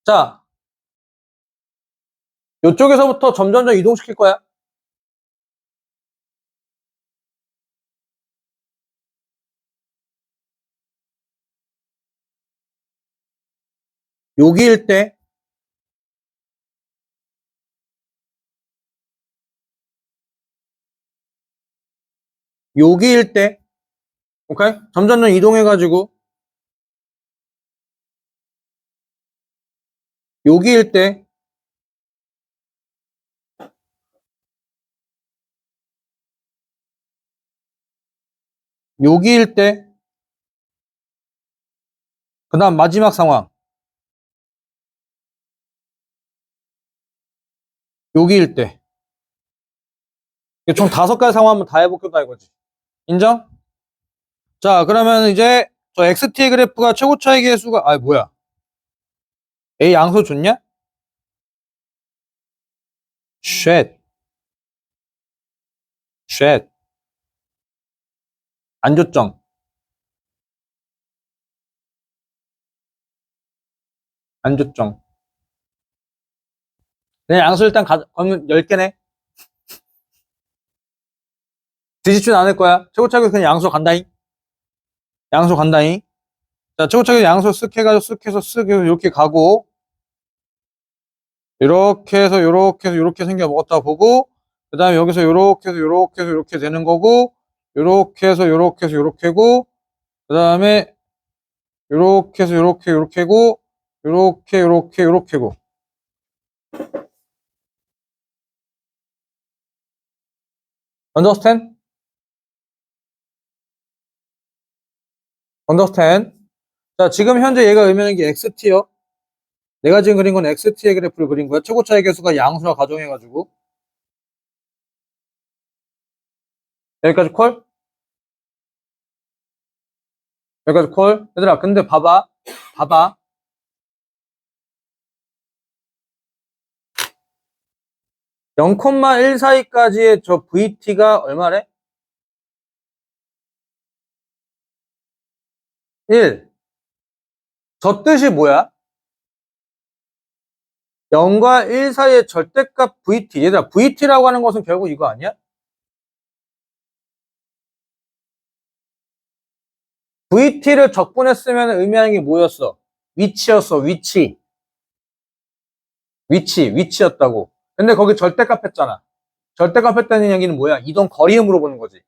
자, 요쪽에서부터 점점점 이동시킬 거야. 여기일 때 여기일 때 오케이? 점점점 이동해가지고 여기일 때 여기일 때 그 다음 마지막 상황 여기일 때 총 5가지 상황 한번 다 해볼까 이거지. 인정? 자, 그러면 이제 저 XT의 그래프가 최고 차이의 수가 뭐야? A 양수 줬냐? 쉣. 안 줬정. 안 줬정. 그냥 양수 일단 그러면 10개네. 뒤집진 않을 거야. 최고 차이가 그냥 양수 간다잉. 양수 간다잉. 자, 최고 차이가 양수 쓱 해가지고 쓱 해서 쓱 해서 이렇게 가고 이렇게 해서 이렇게 해서 이렇게 생겨 먹었다 보고 그 다음에 여기서 이렇게 해서 이렇게 해서 이렇게 되는 거고 이렇게 해서 이렇게 해서 이렇게고 그 다음에 이렇게 해서 이렇게고 이렇게고 understand? understand? 자, 지금 현재 얘가 의미하는 게 XT요. 내가 지금 그린 건 XT의 그래프를 그린 거야. 최고 차이 계수가 양수라 가정해가지고 여기까지 콜? 여기까지 콜? 얘들아, 근데 봐봐. 봐봐. 0,1 사이까지의 저 VT가 얼마래? 1. 저 뜻이 뭐야? 0과 1 사이의 절대값 VT. 얘들아, VT라고 하는 것은 결국 이거 아니야? VT를 적분했으면 의미하는 게 뭐였어? 위치였어, 위치. 위치였다고. 근데 거기 절대값 했잖아. 절대값 했다는 얘기는 뭐야? 이동 거리에 물어보는 거지.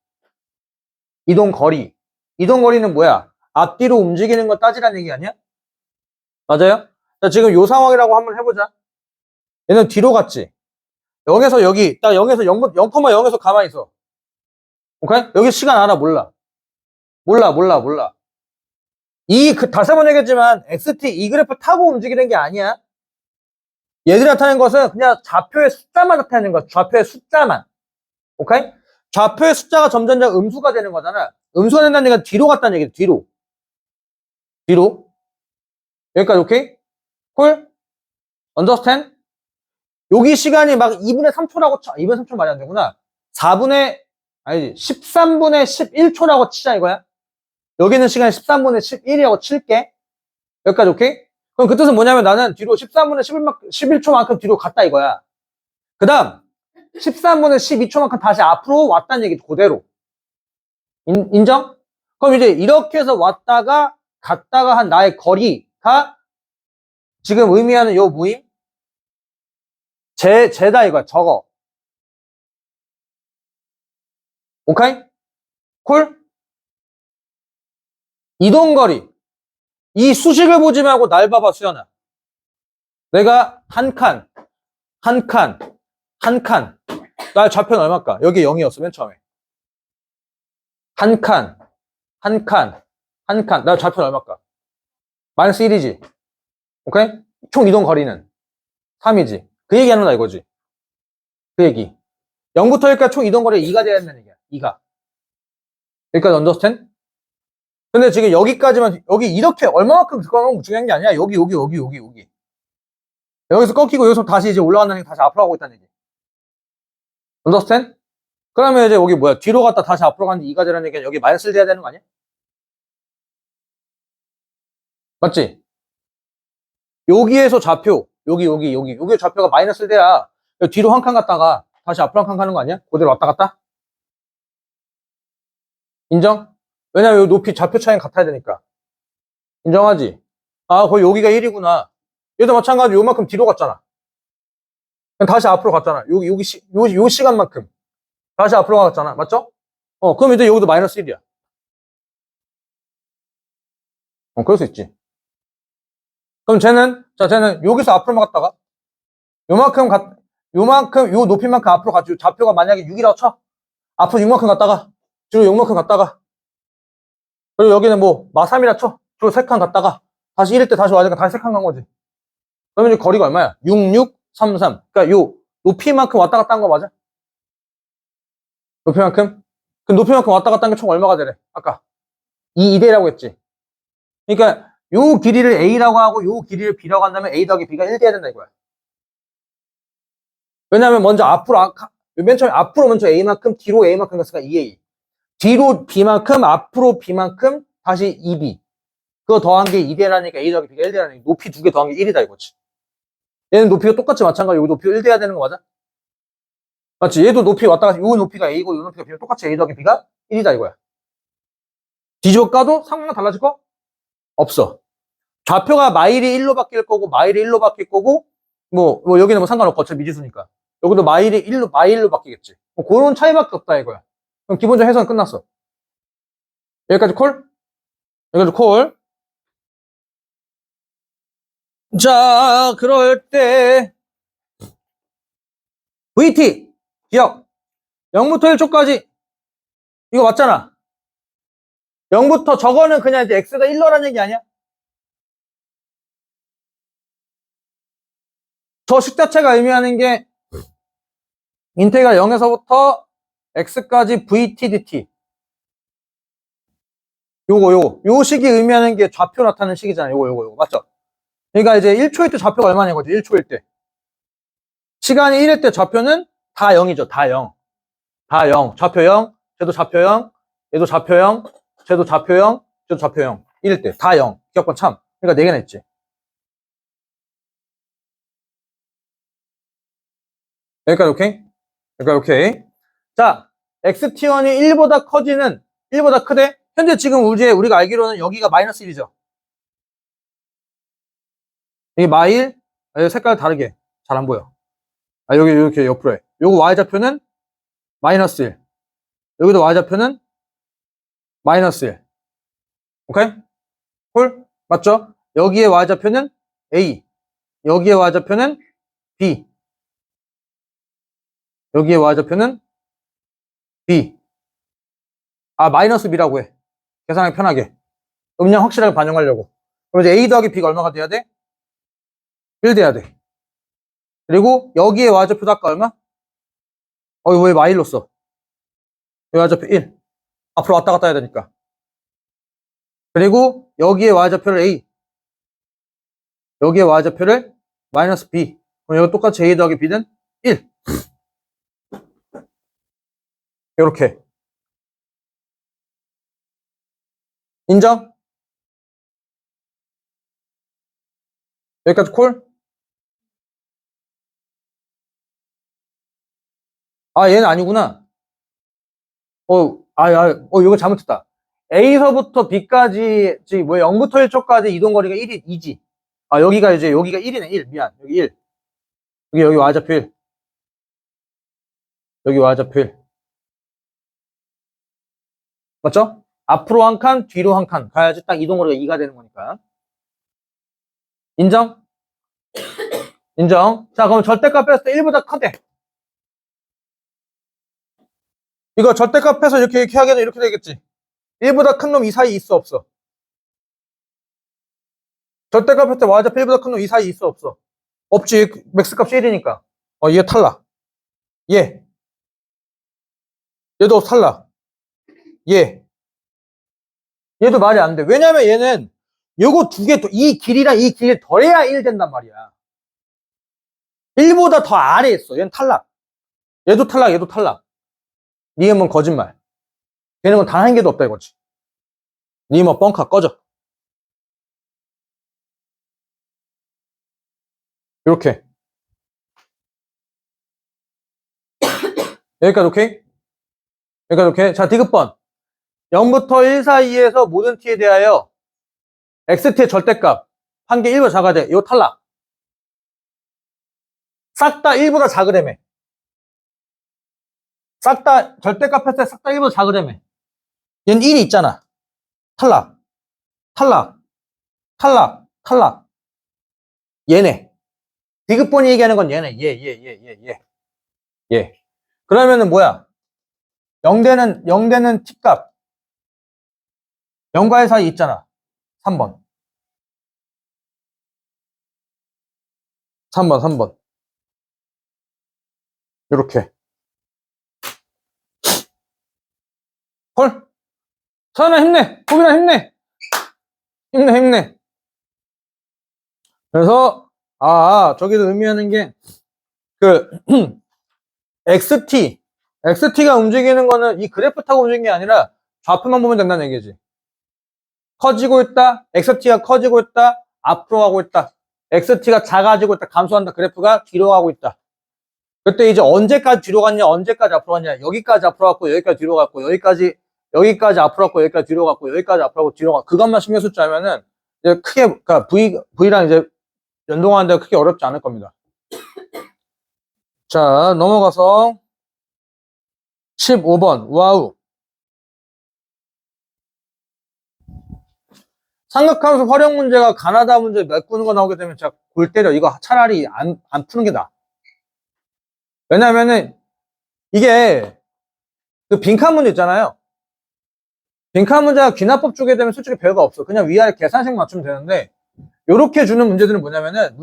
이동 거리. 이동 거리는 뭐야? 앞뒤로 움직이는 거 따지라는 얘기 아니야? 맞아요? 자, 지금 요 상황이라고 한번 해보자. 얘는 뒤로 갔지. 0에서 여기, 딱 0에서 0,0에서 가만히 있어. 오케이? 여기 시간 알아? 몰라. 몰라. 다시 한번 얘기했지만, 이 그래프 타고 움직이는 게 아니야. 얘들이 나타낸 것은 그냥 좌표의 숫자만 나타내는 거야. 좌표의 숫자만. 오케이? 좌표의 숫자가 점점점 음수가 되는 거잖아. 음수가 된다는 얘기는 뒤로 갔다는 얘기야. 뒤로. 여기까지 오케이? 콜? understand? 여기 시간이 막 2분의 3초라고 쳐. 2분의 3초 말이 안 되구나. 13분의 11초라고 치자 이거야. 여기는 시간이 13분의 11이라고 칠게. 여기까지 오케이? 그럼 그 뜻은 뭐냐면 나는 뒤로 13분의 11초만큼 뒤로 갔다 이거야. 그 다음 13분의 12초만큼 다시 앞으로 왔다는 얘기 그대로. 인정? 그럼 이제 이렇게 해서 왔다가 갔다가 한 나의 거리가 지금 의미하는 요 모임? 제다 이거야. 저거. 오케이? 콜? 이동거리. 이 수식을 보지 말고 날 봐봐, 수연아. 내가 한 칸. 나의 좌표는 얼마일까? 여기 0이었어, 맨 처음에. 한 칸. 나의 좌표는 얼마일까? 마이너스 1이지. 오케이? 총 이동 거리는 3이지. 그 얘기하는 거다, 이거지. 그 얘기. 0부터 1까지 총 이동 거리 2가 돼야 된다는 얘기야. 2가. 여기까지 언더스탠? 근데 지금 여기까지만, 여기 이렇게 얼마만큼 그거는 중요한 게 아니야. 여기. 여기서 꺾이고 여기서 다시 이제 올라간다는 게 다시 앞으로 가고 있다는 얘기. 언더스탠? 그러면 이제 여기 뭐야? 뒤로 갔다 다시 앞으로 가는데 2가 되라는 얘기는 여기 마이너스를 돼야 되는 거 아니야? 맞지? 여기에서 좌표, 여기 좌표가 마이너스를 돼야 뒤로 한 칸 갔다가 다시 앞으로 한 칸 가는 거 아니야? 그대로 왔다 갔다? 인정? 왜냐면 요 높이 좌표 차이는 같아야 되니까. 인정하지? 아, 거의 여기가 1이구나. 얘도 마찬가지로 요만큼 뒤로 갔잖아. 그럼 다시 앞으로 갔잖아. 요 시간만큼. 다시 앞으로 갔잖아. 맞죠? 그럼 이제 여기도 마이너스 1이야. 그럴 수 있지. 그럼 쟤는 여기서 앞으로만 갔다가 요 높이만큼 앞으로 갔죠. 좌표가 만약에 6이라고 쳐. 앞으로 6만큼 갔다가 뒤로 6만큼 갔다가 그리고 여기는 뭐 마3이라 쳐. 뒤로 3칸 갔다가 다시 1일 때 다시 와야 되니까 다시 3칸 간 거지. 그러면 이제 거리가 얼마야? 6, 6, 3, 3. 그러니까 요 높이만큼 왔다 갔다 한 거 맞아? 높이만큼? 그 높이만큼 왔다 갔다 한 게 총 얼마가 되래? 아까 2대라고 했지. 그러니까 요 길이를 A라고 하고 요 길이를 B라고 한다면 A 더하기 B가 1 돼야 된다 이거야. 왜냐면 먼저 맨 처음에 앞으로 먼저 A만큼 뒤로 A만큼 갔으니까 2A. 뒤로 B만큼 앞으로 B만큼 다시 2B. 그거 더한 게 2대라니까 A 더하기 B가 1 돼라니까 높이 두 개 더한 게 1이다 이거지. 얘는 높이가 똑같이 마찬가지고 여기 높이가 1 돼야 되는 거 맞아? 맞지? 얘도 높이 왔다 갔다 요 높이가 A고 요 높이가 B면 똑같이 A 더하기 B가 1이다 이거야. 뒤집어 까도 상황은 달라질 거? 없어. 좌표가 마일이 1로 바뀔 거고 마일이 1로 바뀔 거고 뭐 여기는 뭐 상관없고 어차피 미지수니까 여기도 마일로 바뀌겠지. 뭐 그런 차이밖에 없다 이거야. 그럼 기본적 해석은 끝났어. 여기까지 콜? 여기까지 콜. 자, 그럴 때 VT 기억 0부터 1초까지 이거 맞잖아. 0부터 저거는 그냥 이제 X가 1로라는 얘기 아니야? 저 식 자체가 의미하는 게 인테그랄 0에서부터 x까지 vtdt. 요 식이 의미하는 게 좌표 나타나는 식이잖아요. 요거. 맞죠? 그러니까 이제 1초일 때 좌표가 얼마냐 거죠? 1초일 때. 시간이 1일 때 좌표는 다 0이죠. 다 0. 다 0. 좌표 0. 쟤도 좌표 0. 얘도 좌표 0. 쟤도 좌표 0. 쟤도 좌표 0. 1일 때. 다 0. 기억권 참. 그러니까 4개나 있지. 여기까지 오케이? 여기까지 오케이. 자, xt1이 1보다 커지는, 1보다 크대? 현재 지금 우리가 알기로는 여기가 마이너스 1이죠. 이게 마일, 색깔 다르게. 잘 안 보여. 여기 이렇게 옆으로 해. 요거 y좌표는 마이너스 1. 여기도 y좌표는 마이너스 1. 오케이? 콜? 맞죠? 여기에 y좌표는 a. 여기에 y좌표는 b. 여기에 y좌표는 b. 마이너스 b라고 해. 계산하기 편하게. 음량 확실하게 반영하려고. 그럼 이제 a 더하기 b가 얼마가 돼야 돼? 1 돼야 돼. 그리고 여기에 y좌표도 아까 얼마? 왜 마일로 써? 여기 y좌표 1. 앞으로 왔다 갔다 해야 되니까. 그리고 여기에 y좌표를 a. 여기에 y좌표를 마이너스 b. 그럼 여기 똑같이 a 더하기 b는 1. 이렇게. 인정? 여기까지 콜? 얘는 아니구나. 이거 잘못했다. A서부터 B까지, 0부터 1초까지 이동거리가 2지. 여기가 1이네, 1. 미안. 여기 1. 여기 y좌표 1. 여기 y좌표 1. 맞죠? 앞으로 한 칸, 뒤로 한 칸 가야지 딱 이동거리가 2가 되는 거니까. 인정? 인정. 자, 그럼 절대값 뺐을 때 1보다 크대. 이거 절대값 빼서 이렇게 하게 되면 이렇게 되겠지. 1보다 큰 놈 이 사이에 있어, 없어? 절대값 뺐을 때 y좌표 1보다 큰 놈 이 사이에 있어, 없어? 없지. 맥스 값이 1이니까. 얘 탈락. 얘도 탈락. 얘도 말이 안 돼. 왜냐면 얘는 요거 두 개, 이 길이랑 이 길이 더해야 1 된단 말이야. 1보다 더 아래에 있어. 얘는 탈락. 얘도 탈락, 얘도 탈락. 니은 거짓말. 걔는 건 단 한 개도 없다 이거지. 니은 뻥카 꺼져. 이렇게. 여기까지 오케이? 여기까지 오케이? 자, 디귿번. 0부터 1 사이에서 모든 t에 대하여 xt의 절대값 한 개 1보다 작아야 돼. 이거 탈락. 싹 다 1보다 작으래매. 싹 다 절대값 했을 때 싹 다 1보다 작으래매. 얘는 1이 있잖아. 탈락. 얘네. 디귿번이 얘기하는 건 얘네. 얘. 그러면은 뭐야? 0대는 t값. 0과 1 사이 있잖아. 3번. 이렇게. 헐. 서연아 힘내. 호빈아 힘내. 힘내. 그래서 저기도 의미하는 게 XT가 움직이는 거는 이 그래프 타고 움직이는 게 아니라 좌표만 보면 된다는 얘기지. 커지고 있다. XT가 커지고 있다. 앞으로 가고 있다. XT가 작아지고 있다. 감소한다. 그래프가 뒤로 가고 있다. 그때 이제 언제까지 뒤로 갔냐, 언제까지 앞으로 갔냐. 여기까지 앞으로 갔고, 여기까지 뒤로 갔고, 여기까지 앞으로 갔고, 여기까지 뒤로 갔고, 여기까지 앞으로 가고, 뒤로 갔고. 그것만 신경 쓸 줄 알면은 이제 크게, 그러니까 V랑 이제 연동하는 데가 크게 어렵지 않을 겁니다. 자, 넘어가서 15번. 와우. 삼각함수 활용 문제가 가나다 문제 메꾸는 거 나오게 되면 진짜 골 때려. 이거 차라리 안 푸는 게 나아. 왜냐면은 이게 그 빈칸 문제 있잖아요. 빈칸 문제가 귀납법 주게 되면 솔직히 별거 없어. 그냥 위아래 계산식 맞추면 되는데 요렇게 주는 문제들은 뭐냐면은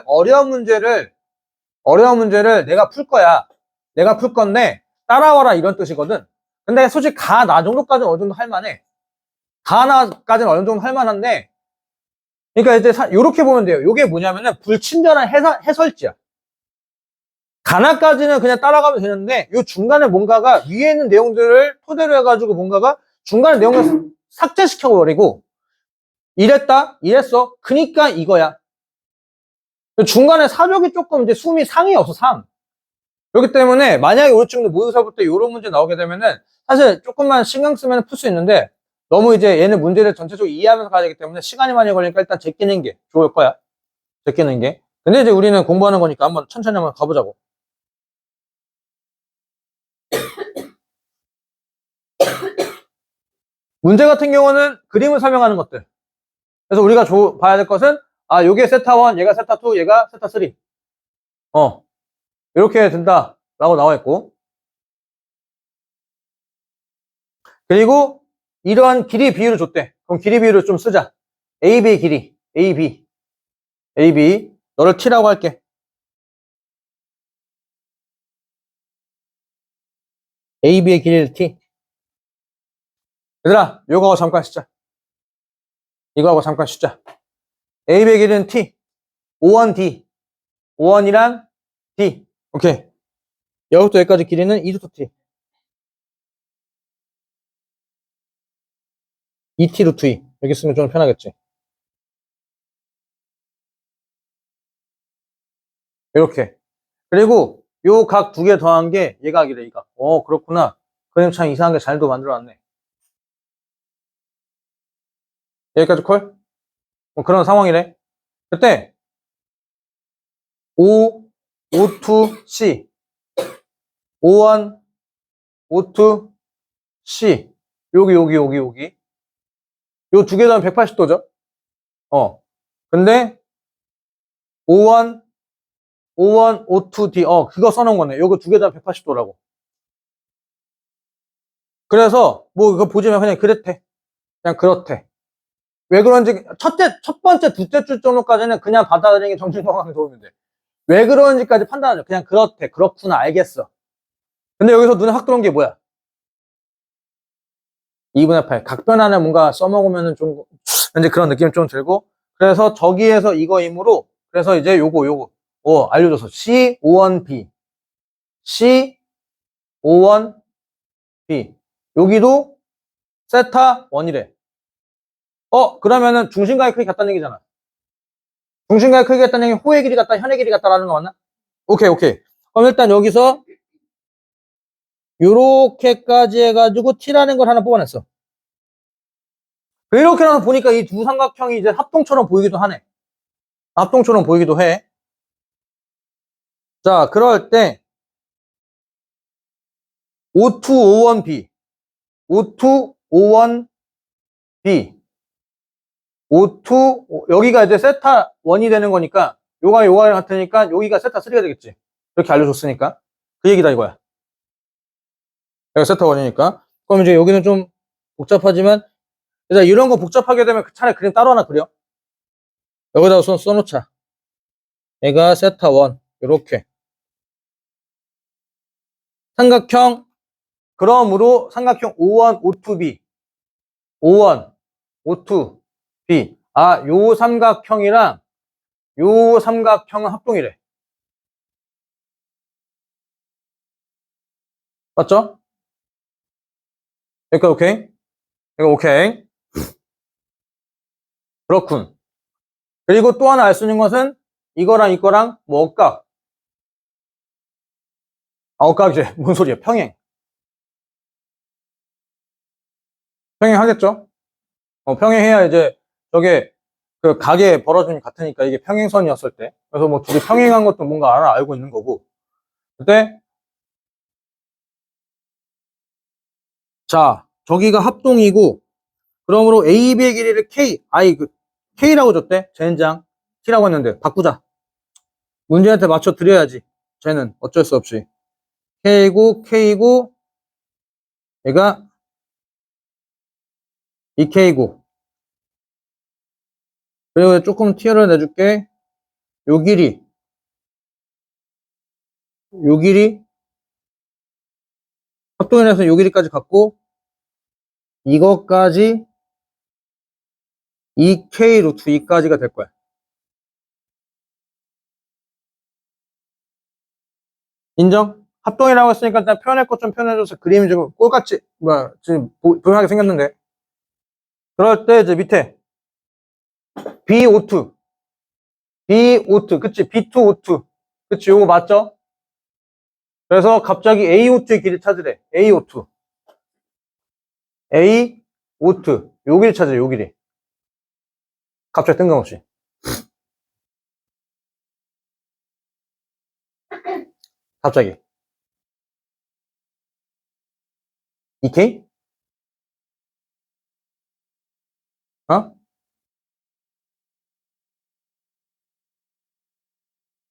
어려운 문제를 내가 풀 거야. 내가 풀 건데 따라와라 이런 뜻이거든. 근데 솔직히 가, 나 정도까지는 어느 정도 할만해. 가, 나까지는 어느 정도 할만한데, 그러니까 이제 요렇게 보면 돼요. 요게 뭐냐면은 불친절한 해설지야. 가나까지는 그냥 따라가면 되는데 요 중간에 뭔가가 위에 있는 내용들을 토대로 해가지고 뭔가가 중간에 내용을 삭제시켜버리고 이랬다 이랬어 그니까 이거야. 중간에 사족이 조금 이제 숨이 상이 없어 상. 그렇기 때문에 만약에 우리 친구들 모의고사부터 이런 문제 나오게 되면은 사실 조금만 신경 쓰면 풀 수 있는데 너무 이제 얘는 문제를 전체적으로 이해하면서 가야 되기 때문에 시간이 많이 걸리니까 일단 제끼는 게 좋을 거야. 제끼는 게. 근데 이제 우리는 공부하는 거니까 한번 천천히 한번 가보자고. 문제 같은 경우는 그림을 설명하는 것들. 그래서 우리가 봐야 될 것은 요게 세타 1, 얘가 세타 2, 얘가 세타 3. 이렇게 된다 라고 나와 있고, 그리고 이러한 길이 비율을 줬대. 그럼 길이 비율을 좀 쓰자. AB의 길이 AB 너를 T라고 할게. AB의 길이를 T. 얘들아 요거 하고 잠깐 쉬자. 이거 하고 잠깐 쉬자. AB의 길이는 T, O1 D, O1이랑 D. 오케이. 여기부터 여기까지 길이는 2루트 T, 2T 루트 2. 여기 쓰면 좀 편하겠지. 이렇게. 그리고 요 각 두 개 더한 게 얘가 하기래, 얘가. 그렇구나. 그림 참 이상하게 잘도 만들어놨네. 여기까지 콜? 그런 상황이래. 그때 O, O2, C, O1, O2, C. 여기. 요 두 개 더하면 180도죠? 근데 O1, O1, O2, D. 그거 써놓은 거네. 요거 두 개 더하면 180도라고. 그래서 뭐 이거 보지만 그냥 그렇대. 그냥 그렇대. 왜 그런지 첫 번째, 둘째 줄 정도까지는 그냥 받아들이는 게 정신건강에 도움이 돼. 왜 그런지까지 판단하죠. 그냥 그렇대. 그렇구나. 알겠어. 근데 여기서 눈에 확 들어온 게 뭐야? 2분의 8. 각변환에 뭔가 써먹으면 좀, 왠지 그런 느낌이 좀 들고. 그래서 저기에서 이거이므로, 그래서 이제 요거. 알려줘서. C51B. C51B. 여기도 세타 1이래. 그러면은 중심각의 크기 같다는 얘기잖아. 중심각의 크기 같다는 얘기, 호의 길이 같다, 현의 길이 같다라는 거 맞나? 오케이. 그럼 일단 여기서 요렇게까지 해가지고 T라는 걸 하나 뽑아냈어. 이렇게 나서 보니까 이 두 삼각형이 이제 합동처럼 보이기도 하네. 합동처럼 보이기도 해. 자, 그럴 때 O2, O1B, O2, O1B, O2, 여기가 이제 세타 1이 되는 거니까 요가 같으니까 여기가 세타 3가 되겠지. 이렇게 알려줬으니까. 그 얘기다 이거야. 여기가 세타 1이니까. 그럼 이제 여기는 좀 복잡하지만 일단 이런 거 복잡하게 되면 차라리 그림 따로 하나 그려. 여기다가 써놓자. 얘가 세타 1. 이렇게. 삼각형, 그러므로 삼각형 O1, O2B, O1, O2B. 요 삼각형이랑 요 삼각형은 합동이래. 맞죠? 그러니까 오케이? 이거 오케이. 그렇군. 그리고 또 하나 알 수 있는 것은 이거랑 뭐 억각. 억각이지. 뭔 소리야? 평행. 평행하겠죠? 평행해야 이제 저게 그 각의 벌어짐이 같으니까 이게 평행선이었을 때. 그래서 뭐 둘이 평행한 것도 뭔가 알고 있는 거고. 그때 자, 저기가 합동이고 그러므로 AB의 길이를 K라고 줬대. 젠장. T라고 했는데 바꾸자. 문제한테 맞춰 드려야지. 쟤는 어쩔 수 없이. K고 얘가 2K고. 그리고 조금 티어를 내줄게. 요 길이 합동이라서 요 길이까지 갖고 이것까지 2k 루트 2까지가 될 거야. 인정? 합동이라고 했으니까 일단 표현할 것 좀 표현해줘서 그림이 좀 꼴같이 지금 보편하게 생겼는데, 그럴 때 이제 밑에 B O2 그치? B2O2 그치? 요거 맞죠? 그래서 갑자기 AO2의 길이 찾으래. AO2 요 길이 찾으래. 요 길이 갑자기 뜬금없이 갑자기 2K? 어?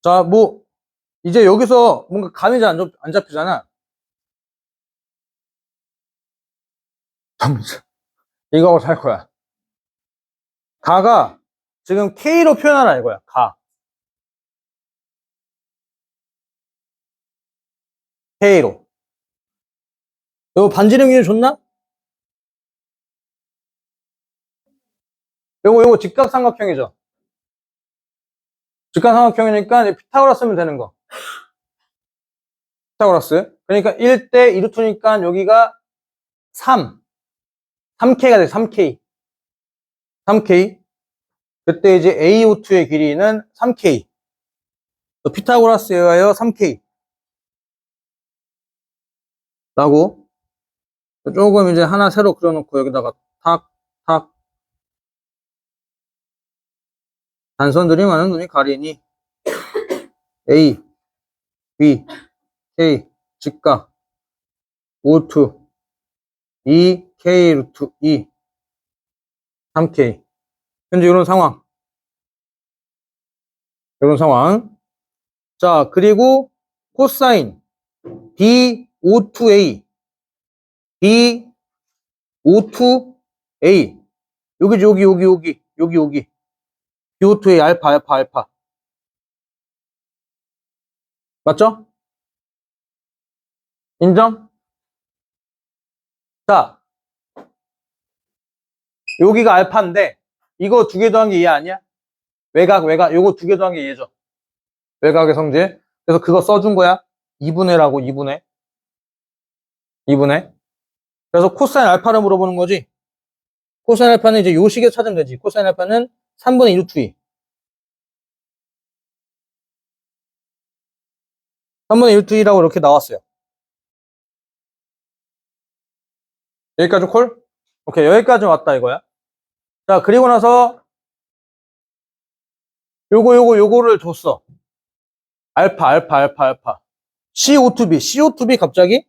자, 뭐 이제 여기서 뭔가 감이 잘 안 잡히잖아. 이거 하고 살 거야. 가가 지금 K로 표현하라 이거야. 가 K로. 이거 반지름 기준 좋나? 요거 직각삼각형이죠. 직각삼각형이니까 이제 피타고라스 쓰면 되는 거. 피타고라스. 그러니까 1대 2루트니까 여기가 3K가 돼. 3K. 그때 이제 AO2의 길이는 3K. 피타고라스에 의하여 3K. 라고 조금 이제 하나 새로 그려놓고 여기다가 탁 단선들이 많은 눈이 가리니 A, B, K 직각 O2 2K 루트 2 3K. 현재 이런 상황. 자, 그리고 코사인 B O2A B O2A 여기 B O2A 알파 맞죠? 인정? 자, 여기가 알파인데 이거 두 개 더한 게 얘 아니야? 외곽 요거 두 개 더한 게 얘죠. 외곽의 성질. 그래서 그거 써준 거야. 2분의라고 2분의. 그래서 코사인 알파를 물어보는 거지. 코사인 알파는 이제 요 식에 찾으면 되지. 코사인 알파는 3분의 2 루트 2. 3분의 1 루트 2라고 이렇게 나왔어요. 여기까지 콜? 오케이, 여기까지 왔다 이거야. 자, 그리고 나서 요거를 줬어. 알파. CO2B 갑자기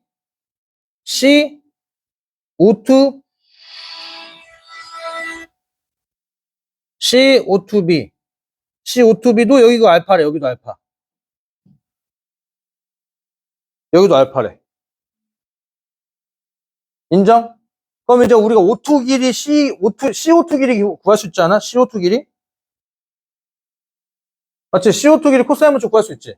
CO2 CO2B CO2B도 여기가 알파래. 여기도 알파래. 인정? 그럼 이제 우리가 O2 길이 CO2 길이 구할 수 있지 않아? CO2 길이? 맞지? CO2 길이 코사인 문자 구할 수 있지?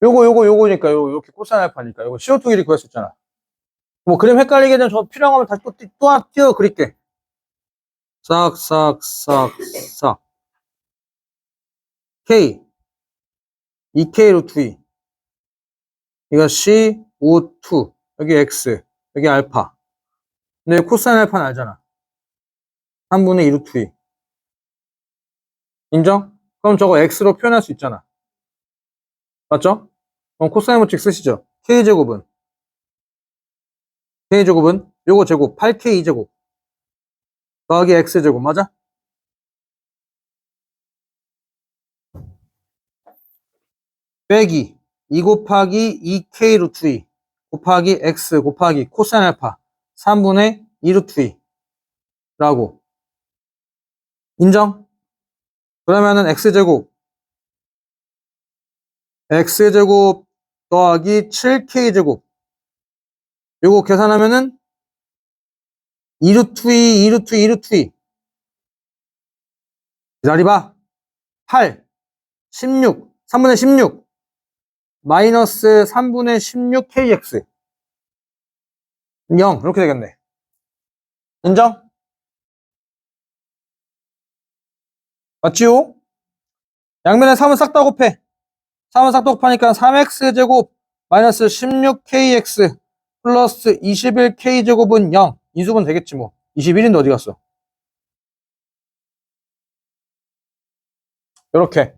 요거니까 요렇게 코사인 알파니까 요거 CO2 길이 구할 수 있잖아. 뭐 그림 헷갈리게 되면 저 필요한 거면 다시 또 하나 띄워 그릴게. 싹 K 2K 루트 2 이거 CO2 여기 X 여기 알파. 근데 코사인 알파는 알잖아. 3분의 2 루트 2 인정? 그럼 저거 X로 표현할 수 있잖아. 맞죠? 그럼 코사인 법칙 쓰시죠. K제곱은 요거 제곱 8K2제곱 더하기 X제곱 맞아? 빼기 2 곱하기 2K 루트 2 곱하기 X 곱하기 코사인 알파 3분의 2 루트 2라고 인정? 그러면은 X제곱 더하기 7K제곱 요거 계산하면은 2 루트 2 기다려봐 8 16 3분의 16 마이너스 3분의 16kx 0 이렇게 되겠네. 인정? 맞지요? 양면에 3은 싹 다 곱해. 3은 싹 다 곱하니까 3x제곱 마이너스 16kx 플러스 21k제곱은 0. 인수분 되겠지 뭐. 21인데 어디 갔어? 요렇게.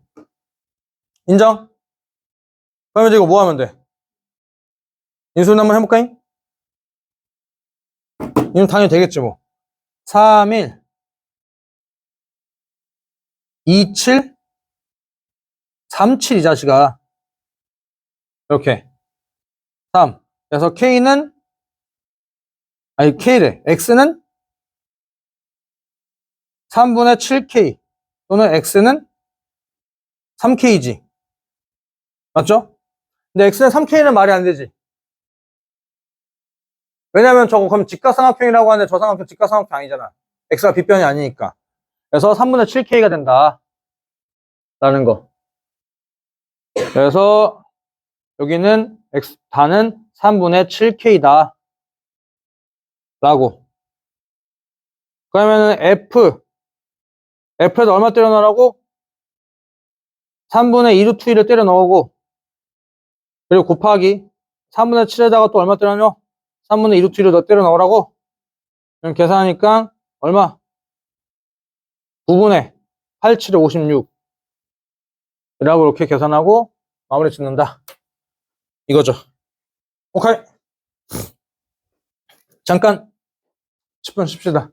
인정? 그러면 이제 이거 뭐 하면 돼? 인수분 한번 해볼까잉? 이건 당연히 되겠지 뭐. 3, 1, 2, 7, 3, 7 이 자식아. 이렇게. 3. 그래서 K는, 아니, K래. X는 3분의 7K. 또는 X는 3K지. 맞죠? 근데 X는 3K는 말이 안 되지. 왜냐면 저거 그럼 직각삼각형이라고 하는데 저 삼각형 직각삼각형 아니잖아. X가 빗변이 아니니까. 그래서 3분의 7K가 된다. 라는 거. 그래서 여기는 단은 3분의 7K다. 라고. 그러면은 F에다 얼마 때려 넣으라고? 3분의 2루트 1을 때려 넣고, 그리고 곱하기 3분의 7에다가 또 얼마 때려 넣어? 3분의 2루트 1을 더 때려 넣으라고? 그럼 계산하니까 얼마? 9분의 8, 7에 56. 이라고 이렇게 계산하고 마무리 짓는다. 이거죠. 오케이. 잠깐 10분 쉽시다.